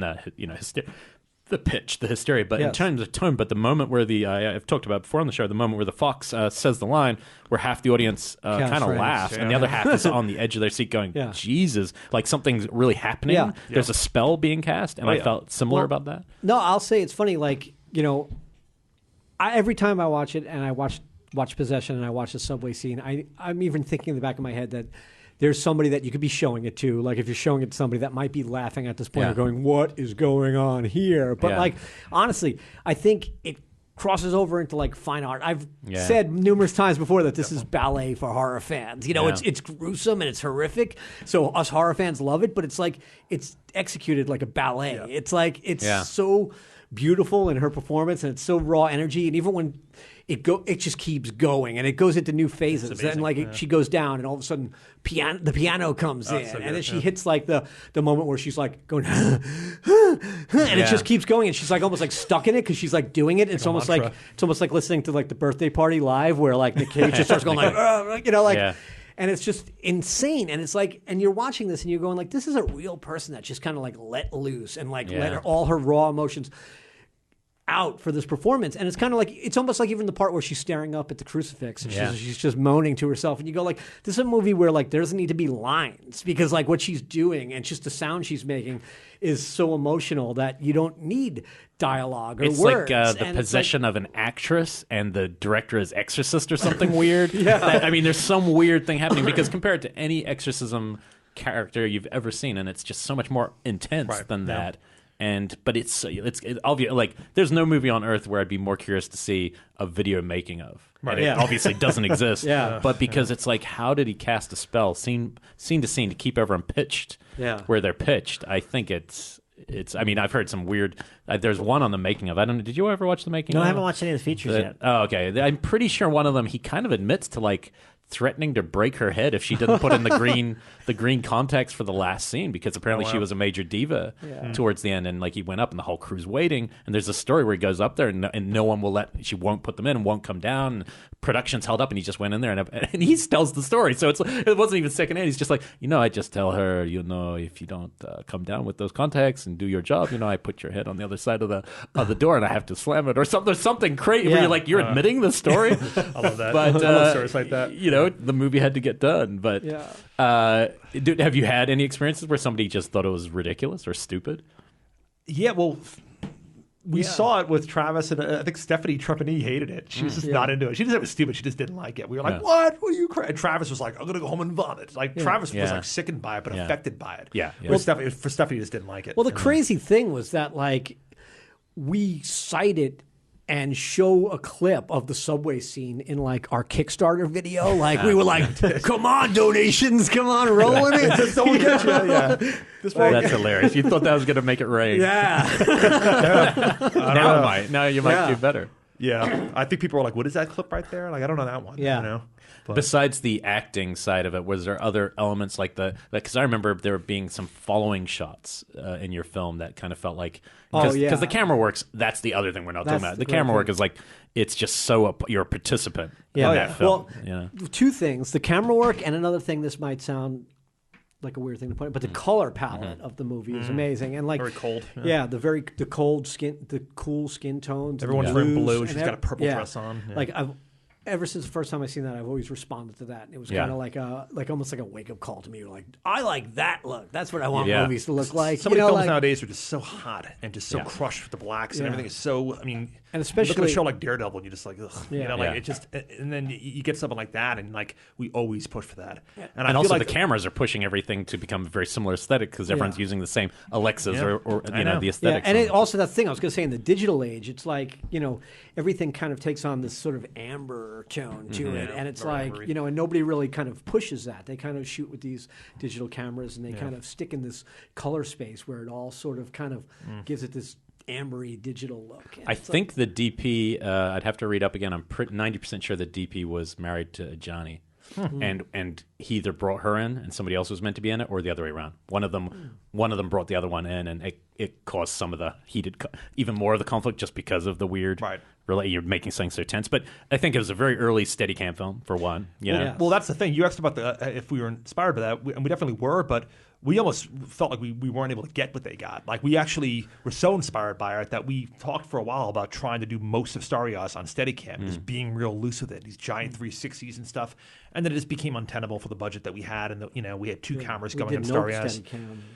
the pitch, the hysteria, but in terms of tone. But the moment where I've talked about before on the show, the moment where the fox says the line, where half the audience kind of laughs, and the other half is on the edge of their seat going, Jesus, like something's really happening. Yeah. There's a spell being cast, and I felt similar about that. No, I'll say it's funny. Like, every time I watch it, and I watch Possession, and I watch the subway scene, I'm even thinking in the back of my head that there's somebody that you could be showing it to. Like if you're showing it to somebody that might be laughing at this point or going, what is going on here? But like, honestly, I think it crosses over into like fine art. I've said numerous times before that this is ballet for horror fans. It's gruesome and it's horrific. So us horror fans love it, but it's like, it's executed like a ballet. Yeah. It's like, it's so beautiful in her performance, and it's so raw energy. And even when it just keeps going, and it goes into new phases. And she goes down, and all of a sudden, the piano comes in, and then she hits like the moment where she's like going, and it just keeps going, and she's like almost like stuck in it because she's like doing it. It's almost like listening to like the Birthday Party Live, where like Nick Cage just starts going like, and it's just insane. And it's like, and you're watching this, and you're going like, this is a real person that just kind of like let loose and like let all her raw emotions out for this performance. And it's kind of like, it's almost like even the part where she's staring up at the crucifix and she's just moaning to herself, and you go like, this is a movie where like there doesn't need to be lines, because like what she's doing and just the sound she's making is so emotional that you don't need dialogue or words. It's like the possession of an actress, and the director is exorcist or something weird. There's some weird thing happening, because compared to any exorcism character you've ever seen, and it's just so much more intense than that. But it's obvious. Like, there's no movie on earth where I'd be more curious to see a video making of. Right. And it obviously doesn't exist. But because it's like, how did he cast a spell scene to scene to keep everyone pitched where they're pitched? I think it's. I mean, I've heard some weird. There's one on the making of. I don't know. Did you ever watch the making? No, I haven't watched any of the features yet. Oh, okay. I'm pretty sure one of them, he kind of admits to like threatening to break her head if she didn't put in the green contacts for the last scene, because apparently she was a major diva towards the end, and like he went up and the whole crew's waiting, and there's a story where he goes up there and no one she won't put them in and won't come down, and production's held up, and he just went in there and he tells the story. So it wasn't even secondhand. He's just like, I just tell her, if you don't come down with those contacts and do your job, I put your head on the other side of the door and I have to slam it, or something crazy where you're like, you're admitting the story. I love that. But I love stories like that. The movie had to get done. But have you had any experiences where somebody just thought it was ridiculous or stupid? Yeah, well, we saw it with Travis, and I think Stephanie Trepani hated it. She was just not into it. She didn't say it was stupid. She just didn't like it. We were like, what? What are you crying? And Travis was like, I'm going to go home and vomit. Like, Travis was like sickened by it, but affected by it. Yeah. Well, Stephanie just didn't like it. Well, the crazy thing was that, like, we cited and show a clip of the subway scene in like our Kickstarter video. Like we were like, come on, donations, come on, rolling it. Just don't get you. That's hilarious. You thought that was going to make it rain. Yeah. Now you might do better. Yeah. I think people were like, what is that clip right there? Like, I don't know that one. Yeah. But. Besides the acting side of it, was there other elements like because I remember there being some following shots in your film that kind of felt like, because the camera works. That's the other thing we're not talking about. The camera work is like, it's just so you're a participant in that film. Well, two things: the camera work, and another thing. This might sound like a weird thing to point out, but the color palette of the movie is amazing, and like very cold. The cold skin, the cool skin tones. Everyone's wearing blue. She's got a purple dress on. Yeah. Like ever since the first time I seen that, I've always responded to that. It was kind of like almost like a wake up call to me. You're like, I like that look. That's what I want movies to look like. So many films nowadays are just so hot and just so crushed with the blacks and everything is so. I mean, And especially look at a show like Daredevil, and you're just like, ugh. Yeah. Like it just, and then you get something like that, and like we always push for that. And I also feel like the cameras are pushing everything to become a very similar aesthetic because everyone's using the same Alexas or the aesthetics. And also that thing I was going to say in the digital age, it's like, everything kind of takes on this sort of amber tone to it. And it's like, ambery. And nobody really kind of pushes that. They kind of shoot with these digital cameras and they kind of stick in this color space where it all sort of kind of gives it this ambery digital look. And I think the DP, I'd have to read up again. I'm 90% sure the DP was married to Johnny. And he either brought her in and somebody else was meant to be in it, or the other way around. One of them brought the other one in, and it caused some of the even more of the conflict just because of the weird. Right. Really, you're making things so tense. But I think it was a very early Steadicam film for one. Well, that's the thing. You asked about if we were inspired by that, and we definitely were, but we almost felt like we weren't able to get what they got. Like we actually were so inspired by it that we talked for a while about trying to do most of Starry Eyes on Steadicam, just being real loose with it, these giant 360s and stuff. And then it just became untenable for the budget that we had, and we had two cameras going on Starry Eyes.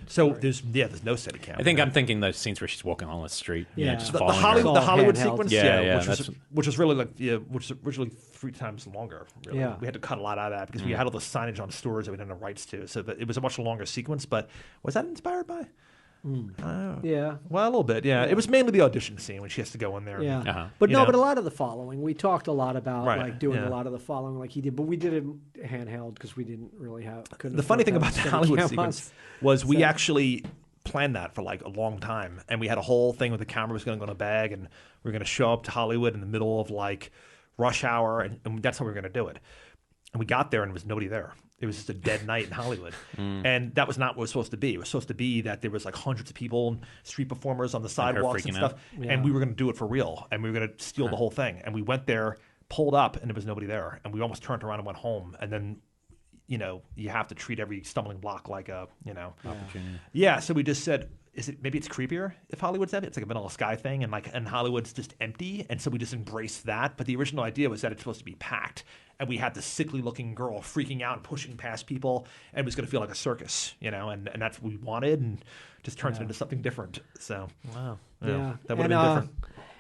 So there's no Steadicam. I think I'm thinking those scenes where she's walking on the street, just the following her. Hollywood sequence, which was really which was originally 3 times longer. Really. Yeah. We had to cut a lot out of that because we had all the signage on stores that we didn't have rights to, so that it was a much longer sequence. But was that inspired by? Yeah. Well, a little bit. Yeah. It was mainly the audition scene when she has to go in there. Yeah. But but a lot of the following, we talked a lot about doing a lot of the following like he did, but we did it handheld because we didn't really have. The funny thing about the Hollywood sequence was we actually planned that for like a long time, and we had a whole thing where the camera was going to go in a bag, and we were going to show up to Hollywood in the middle of like rush hour, and that's how we were going to do it. And we got there, and there was nobody there. It was just a dead night in Hollywood. And that was not what it was supposed to be. It was supposed to be that there was like hundreds of people and street performers on the sidewalks and stuff. And we were going to do it for real. And we were going to steal the whole thing. And we went there, pulled up, and there was nobody there. And we almost turned around and went home. And then, you have to treat every stumbling block like a, opportunity. Yeah, so we just said, maybe it's creepier if Hollywood's empty? It's like a Vanilla Sky thing, and Hollywood's just empty. And so we just embraced that. But the original idea was that it's supposed to be packed. And we had this sickly-looking girl freaking out and pushing past people, and it was going to feel like a circus, and that's what we wanted, and just turns it into something different. So, wow, that would have been different.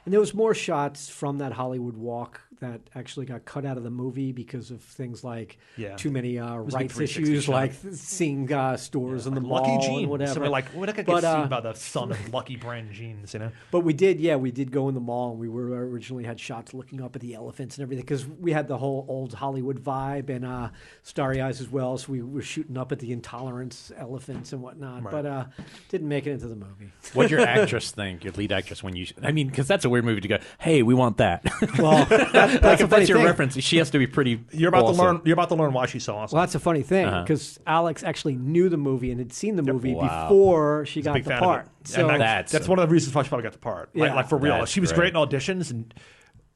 And there was more shots from that Hollywood walk that actually got cut out of the movie because of things like too many rights issues, like seeing stores in the mall Lucky Jeans, and whatever. So we're like, we're not going to get sued by the son of Lucky brand jeans, But we did go in the mall, and we were originally had shots looking up at the elephants and everything because we had the whole old Hollywood vibe and Starry Eyes as well. So we were shooting up at the intolerance elephants and whatnot, but didn't make it into the movie. What'd your actress think, your lead actress, when you? I mean, because that's a weird movie to go, hey, we want that. Well, that's if that's your reference, she has to be pretty. You're about to learn why she's so awesome. Well, that's a funny thing because Alex actually knew the movie and had seen the movie before she got the part. So that's one of the reasons why she probably got the part. Yeah. Like for real, she was great in auditions, and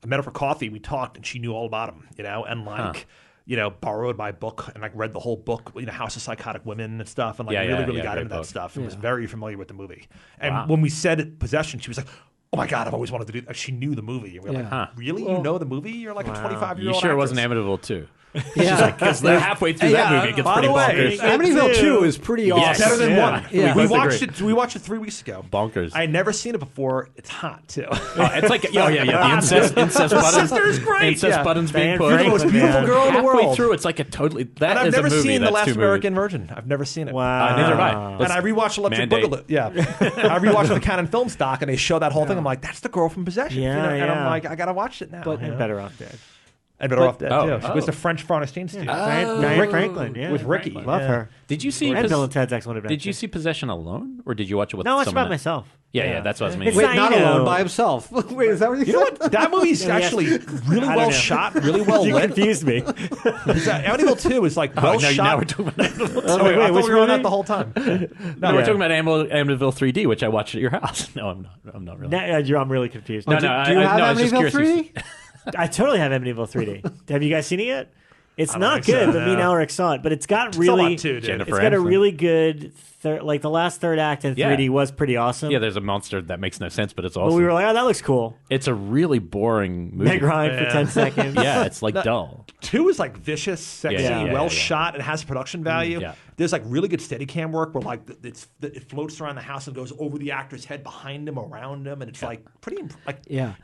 I met her for coffee. We talked, and she knew all about him. And like. Borrowed my book and read the whole book, House of Psychotic Women and stuff, and really got into that stuff and was very familiar with the movie. And when we said Possession, she was like, "Oh my God, I've always wanted to do that." She knew the movie, and we were like, "Really? You know the movie? You're like a 25-year-old." You sure it wasn't Amityville too? Yeah, because they're halfway through that movie. It gets pretty bonkers. Amityville 2 is pretty awesome. Better than 1. Yeah. We watched it 3 weeks ago. Bonkers. I had never seen it before. It's hot too. It's like the incest buttons. Sister's great. Incest buttons being put. You're the most beautiful girl in the world. Halfway through, it's like a totally. And I've never seen The Last American Virgin. I've never seen it. Wow. Neither have I. And I rewatched Electric Boogaloo. Yeah, I rewatched the Canon Film stock, and they show that whole thing. I'm like, that's the girl from Possession. And I'm like, I gotta watch it now. But Better Off Dead. And Better Off Dead too. She was the French Frankenstein student. Diane Franklin, with Ricky. Love her. Did you see? And Bill and Ted's Excellent Adventure. Did you see Possession alone, or did you watch it with? No, I watched it by myself. Yeah, that's what I was Wait, not alone by himself. Wait, is that what you know? What? That movie's actually really well shot, really well lit. You confused me. Amityville 2 is like well shot. Now we're talking about Amityville 2. I thought we were on that the whole time. No, we're talking about Amityville 3D, which I watched at your house. No, I'm not. I'm not really. I'm really confused. Do you have Amityville 3D? I totally have Amityville 3D. Have you guys seen it yet? It's not good, but me and Elric saw it. But it's got really, too, it's got a really good like the last third act in 3D was pretty awesome. Yeah, there's a monster that makes no sense, but it's awesome. But we were like, oh, that looks cool. It's a really boring movie. They grind for 10 seconds. Yeah, it's like dull. 2 is like vicious, sexy, shot. It has production value. Yeah. There's like really good Steadicam work where like it floats around the house and goes over the actor's head, behind him, around him, and it's like pretty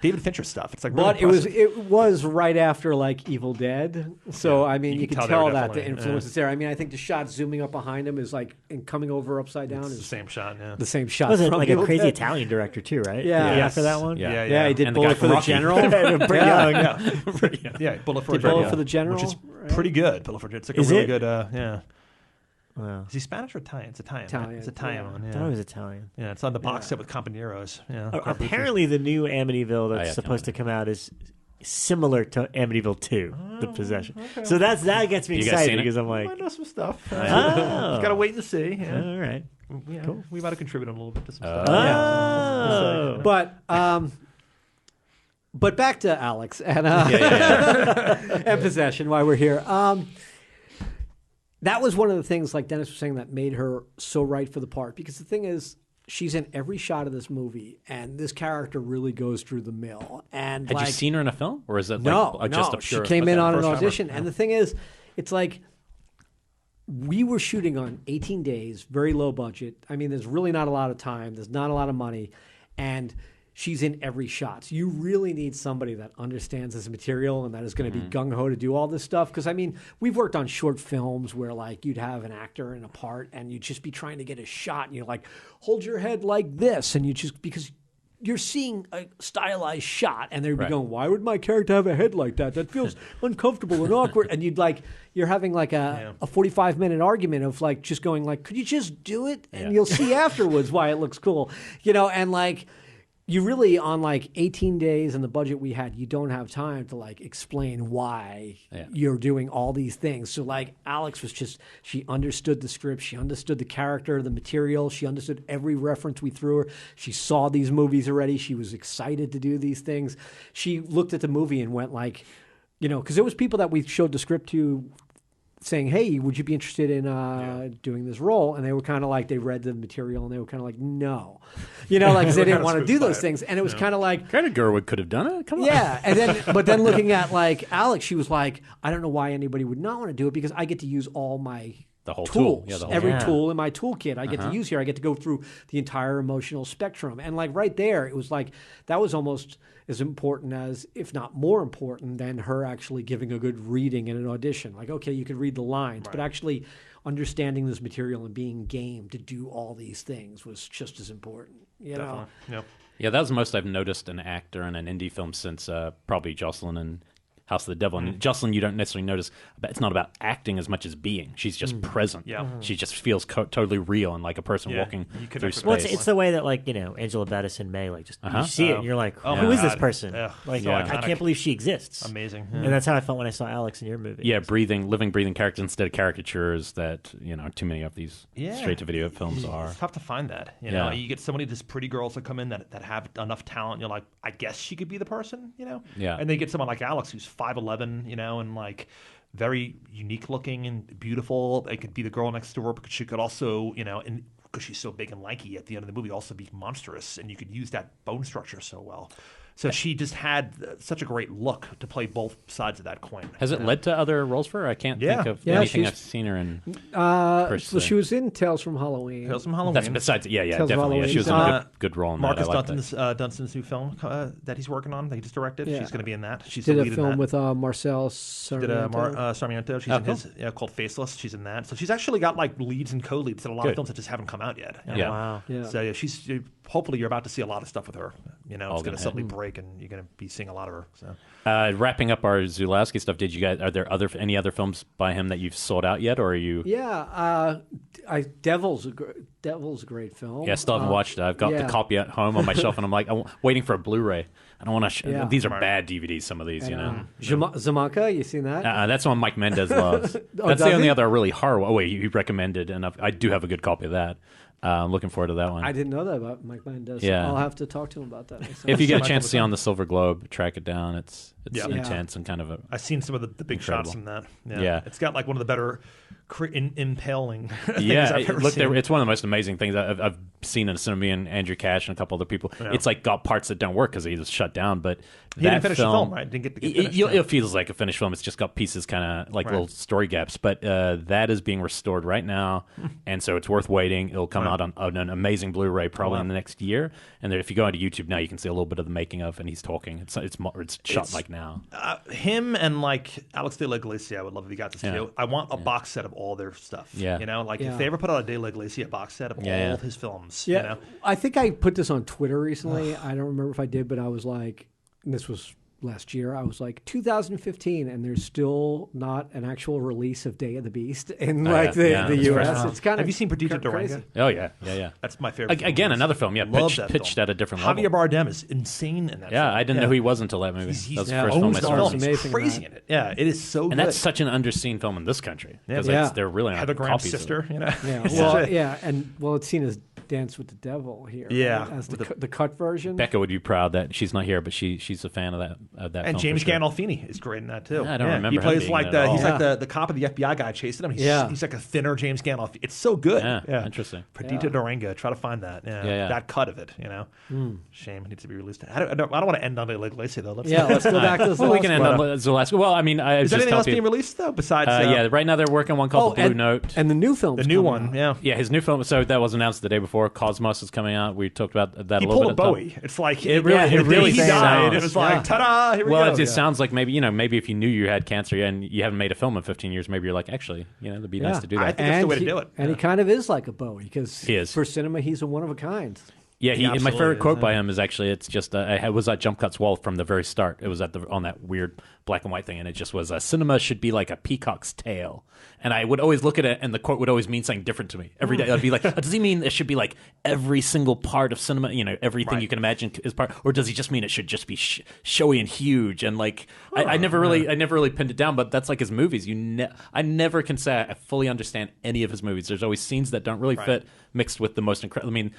David Fincher stuff. It's like really but it was right after like Evil Dead, so I mean you can tell that the influence is there. I mean I think the shot zooming up behind him is like and coming over upside down is the same shot. Yeah, the same shot. Was it from like a Evil crazy Dead. Italian director too, right? Yeah, after that one. Yeah, he did And the Bullet guy for from the Rocky. General. Pretty young. Yeah, Bullet for the General, which is right? pretty good. Bullet for It's like Is a really it? good. Yeah. Wow. Is he Spanish or Italian? It's Italian. Italian, It's Italian one. I Yeah. thought it was Italian. Yeah, it's on the box set with Companeros. Yeah. Apparently, the new Amityville that's supposed to come out is similar to Amityville 2, The Possession. Okay. So that gets me excited because I'm like, I know some stuff. Oh. Just gotta wait and see. Yeah. All right. Yeah, Cool. we might have contributed a little bit to some stuff. Oh. But back to Alex and and Possession. Why we're here. That was one of the things, like Dennis was saying, that made her so right for the part. Because the thing is, she's in every shot of this movie, and this character really goes through the mill. And Had you seen her in a film, or is it no? just a pure? She came in on an first audition, timer. and the thing is, it's like we were shooting on 18 days, very low budget. I mean, there's really not a lot of time. There's not a lot of money, and she's in every shot. So you really need somebody that understands this material and that is going to be gung-ho to do all this stuff. Because, I mean, we've worked on short films where, like, you'd have an actor in a part and you'd just be trying to get a shot. And you're like, hold your head like this. And you just, because you're seeing a stylized shot and they'd be going, why would my character have a head like that? That feels uncomfortable and awkward. And you'd like, you're having like a 45-minute argument of like just going like, could you just do it? And you'll see afterwards why it looks cool. You know, and like, you really, on like 18 days and the budget we had, you don't have time to like explain why you're doing all these things. So like Alex was just, she understood the script, she understood the character, the material, she understood every reference we threw her. She saw these movies already. She was excited to do these things. She looked at the movie and went like, you know, because there was people that we showed the script to saying, hey, would you be interested in doing this role? And they were kind of like, they read the material and they were kind of like, no. You know, like, 'cause they didn't want to do those things. And it was kind of like... Greta Gerwig could have done it. Come on. Yeah. And then, but then looking at, like, Alex, she was like, I don't know why anybody would not want to do it because I get to use all my... The whole tools. tool. Yeah, the whole Every tool in my toolkit I get to use here. I get to go through the entire emotional spectrum. And like right there, it was like, that was almost as important as, if not more important than her actually giving a good reading in an audition. Like, okay, you could read the lines, but actually understanding this material and being game to do all these things was just as important. You know? Yep. Yeah, that was the most I've noticed an actor in an indie film since probably Jocelyn and House of the Devil. And Jocelyn, you don't necessarily notice, but it's not about acting as much as being. She's just present. Yeah. She just feels totally real and like a person walking through space. Well, it's the way that, like, you know, Angela Bettis in May, like, just you see it and you're like, who is this person? Like, I can't believe she exists. Amazing. And that's how I felt when I saw Alex in your movie. Yeah, living, breathing characters instead of caricatures that, you know, too many of these straight-to-video films are. It's tough to find that. You know, you get so many of these pretty girls that come in that have enough talent. You're like, I guess she could be the person, you know? Yeah. And they get someone like Alex who's 5'11", you know, and like very unique looking and beautiful. They could be the girl next door, but she could also, you know, and because she's so big and lanky at the end of the movie, also be monstrous, and you could use that bone structure so well. So she just had such a great look to play both sides of that coin. Has it led to other roles for her? I can't think of anything I've seen her in. So she was in Tales from Halloween. Tales from Halloween. That's besides, Tales definitely. Halloween. She was in a good role in Marcus that. Dunston's new film that he's working on, that he just directed. Yeah. She's going to be in that. She's did the a lead film in that. with Marcel Sarmiento. Sarmiento. She's in his called Faceless. She's in that. So she's actually got like leads and co-leads in a lot of films that just haven't come out yet. Yeah. Wow. Yeah. So yeah, she's hopefully you're about to see a lot of stuff with her. You know, it's going to suddenly ahead. break, and you're going to be seeing a lot of her. So Wrapping up our Zulawski stuff, did you guys? Are there any other films by him that you've sought out yet, or are you? Yeah, Devil's Devil's a great film. Yeah, I still haven't watched it. I've got the copy at home on my shelf, and I'm like, I'm waiting for a Blu-ray. I don't want to. These are bad DVDs. Some of these, you know. Zamanka, you seen that? That's one Mike Mendez loves. That's the only other really horror. Oh wait, he recommended, and I do have a good copy of that. I'm looking forward to that one. I didn't know that about Mike Mendez. Yeah. I'll have to talk to him about that. If you get a chance to see on the Silver Globe, track it down. It's intense and kind of I've seen some of the big incredible shots from that. Yeah. It's got like one of the better impaling things yeah, I've ever seen. It's one of the most amazing things I've seen in a cinema. And Andrew Cash and a couple other people. Yeah. It's like got parts that don't work because he was shut down. But he didn't finish the film, right? Didn't get to finish it feels like a finished film. It's just got pieces, kind of like little story gaps. But that is being restored right now, and so it's worth waiting. It'll come out on an amazing Blu-ray probably in the next year. And then if you go onto YouTube now, you can see a little bit of the making of, and he's talking. It's shot like now. Him and like Alex de la Iglesia, I would love if he got this too. I want a box set of all their stuff. Yeah. You know, like if they ever put out a de la Iglesia box set of all of his films. Yeah. You know? I think I put this on Twitter recently. I don't remember if I did, but I was like, this was last year, I was like 2015, and there's still not an actual release of Day of the Beast in the U.S. It's kind of. Have you seen Perdita Doranga? Oh yeah. That's my favorite. Again, another film. Yeah, pitched at a different level. Javier Bardem is insane in that. Yeah, I didn't know who he was until that movie. That was the first film I saw. He's amazing, crazy in it. Yeah, it is so. And good. that's such an underseen film in this country because they're really not Heather Graham's copies sister. You know. It's seen as Dance with the Devil here. Yeah, right? As the cut version. Becca would be proud that she's not here, but she's a fan of that. And film James for sure. Gandolfini is great in that too. Yeah, I don't remember. He plays him like being he's like the cop of the FBI guy chasing him. He's like a thinner James Gandolfini. It's so good. Yeah. Interesting. Perdita Doranga. Try to find that. Yeah. That cut of it. You know, shame it needs to be released. I don't want to end on De La Iglesia though. Let's go back to Zulawski. Well, we can end on Zulawski. Well, I mean, is anything else being released though besides? Right now they're working on one called The Blue Note, and the new film. The new one. Yeah. His new film. So that was announced the day before. Cosmos is coming out. We talked about that he a little bit. He pulled Bowie. It's like it really he died. It was like ta-da. Here we go. Well, it just sounds like maybe if you knew you had cancer and you haven't made a film in 15 years, maybe you're like, actually, it'd be nice to do that. I think that's the way to do it. And he kind of is like a Bowie because he is. For cinema, he's a one of a kind. Yeah, my favorite quote by him is actually, it's just, it was at Jump Cut's wall from the very start. It was on that weird black and white thing, and it just was, cinema should be like a peacock's tail. And I would always look at it, and the quote would always mean something different to me. Every day, I'd be like, does he mean it should be like every single part of cinema, everything you can imagine is part, or does he just mean it should just be showy and huge? And like, I never really pinned it down, but that's like his movies. I never can say I fully understand any of his movies. There's always scenes that don't really fit mixed with the most incredible. I mean,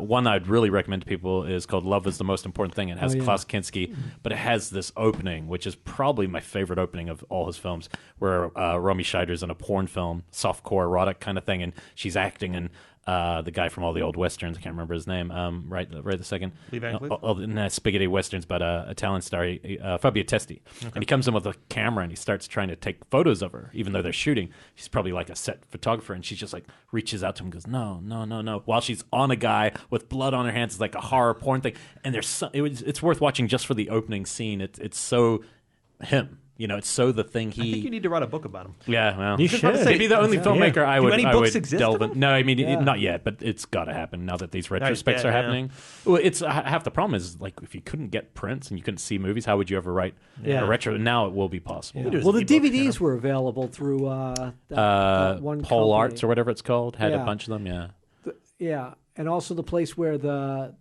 one I'd really recommend to people is called Love is the Most Important Thing. It has Klaus Kinski, but it has this opening, which is probably my favorite opening of all his films, where Romy Scheider's in a porn film, softcore erotic kind of thing, and she's acting, and the guy from all the old westerns, I can't remember his name, right the second. Lee Van Cleef? Not spaghetti westerns, but Italian star, Fabio Testi. Okay. And he comes in with a camera and he starts trying to take photos of her, even though they're shooting. She's probably like a set photographer, and she just like reaches out to him and goes, no, while she's on a guy with blood on her hands. It's like a horror porn thing. And it's worth watching just for the opening scene. It's so him. It's so the thing he. I think you need to write a book about him. Yeah, well, you should. Maybe the only filmmaker I would. Any books exist delve in. No, I mean not yet, but it's got to happen now that these retrospects are happening. Well, it's half the problem is like if you couldn't get prints and you couldn't see movies, how would you ever write a retro? Now it will be possible. Yeah. Well, the DVDs were available through one Pole Arts or whatever it's called had a bunch of them. Yeah, and also the place where the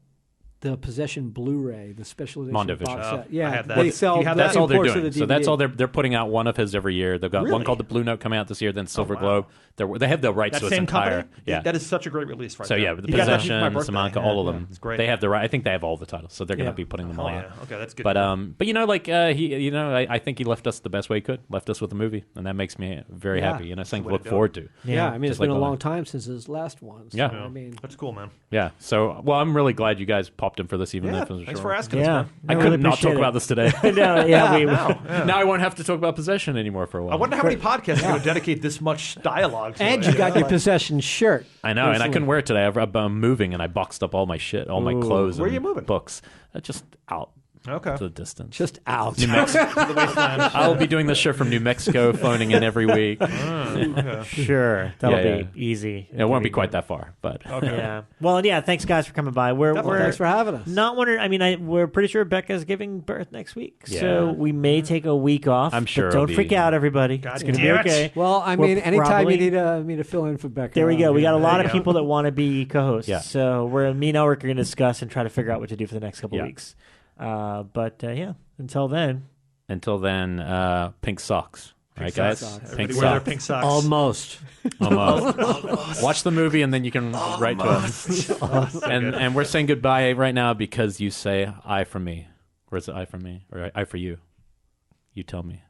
Possession Blu-ray, the special edition Mondovision. box set. I have that. They sell. That's all they're doing. The so that's all they're putting out one of his every year. They've got one called the Blue Note coming out this year, then Silver Globe. They have the rights to its entire. Company? Yeah, that is such a great release. Right so there. The Possession, Samanka, all of them. It's great. They have the right. I think they have all the titles, so they're going to be putting them all out. Okay, that's good. But I think he left us the best way he could. Left us with a movie, and that makes me very happy. Something to look forward to. Yeah, I mean it's been a long time since his last one. Yeah, I mean that's cool, man. Yeah. So I'm really glad you guys popped in for this, even if it was thanks for asking us, man. I couldn't not talk about this today. Now I won't have to talk about Possession anymore for a while. I wonder how many podcasts are going to dedicate this much dialogue to and it. you got your Possession shirt. I know, and I couldn't wear it today. I'm moving, and I boxed up all my shit, all my clothes. Where are you moving? Books. Just out. Okay. to the distance. Just out. New Mexico. To the wasteland. I will be doing this show from New Mexico, phoning in every week. Okay. Sure, that'll Yeah, be easy. It won't be quite that far, but Okay. Yeah. Well, yeah. Thanks, guys, for coming by. Thanks for having us. Not wondering. I mean, we're pretty sure Becca's giving birth next week, Yeah. so we may take a week off. I'm sure But it'll don't freak be- out, everybody. God It's going to be damn it. okay. Well, I We're mean, anytime probably- you need me to fill in for Becca. There we go. We got a lot There of you go. people that want to be co-hosts. Yeah. So me and Elric are going to discuss and try to figure out what to do for the next couple Yeah. weeks. But yeah, until then. until then, pink socks. Right, guys? socks. Pink Everybody wear their socks. pink socks. Almost. Almost. Watch the movie and then you can write to us. And we're saying goodbye right now because you say I for me. Where's the I for me? Or I for you? You tell me.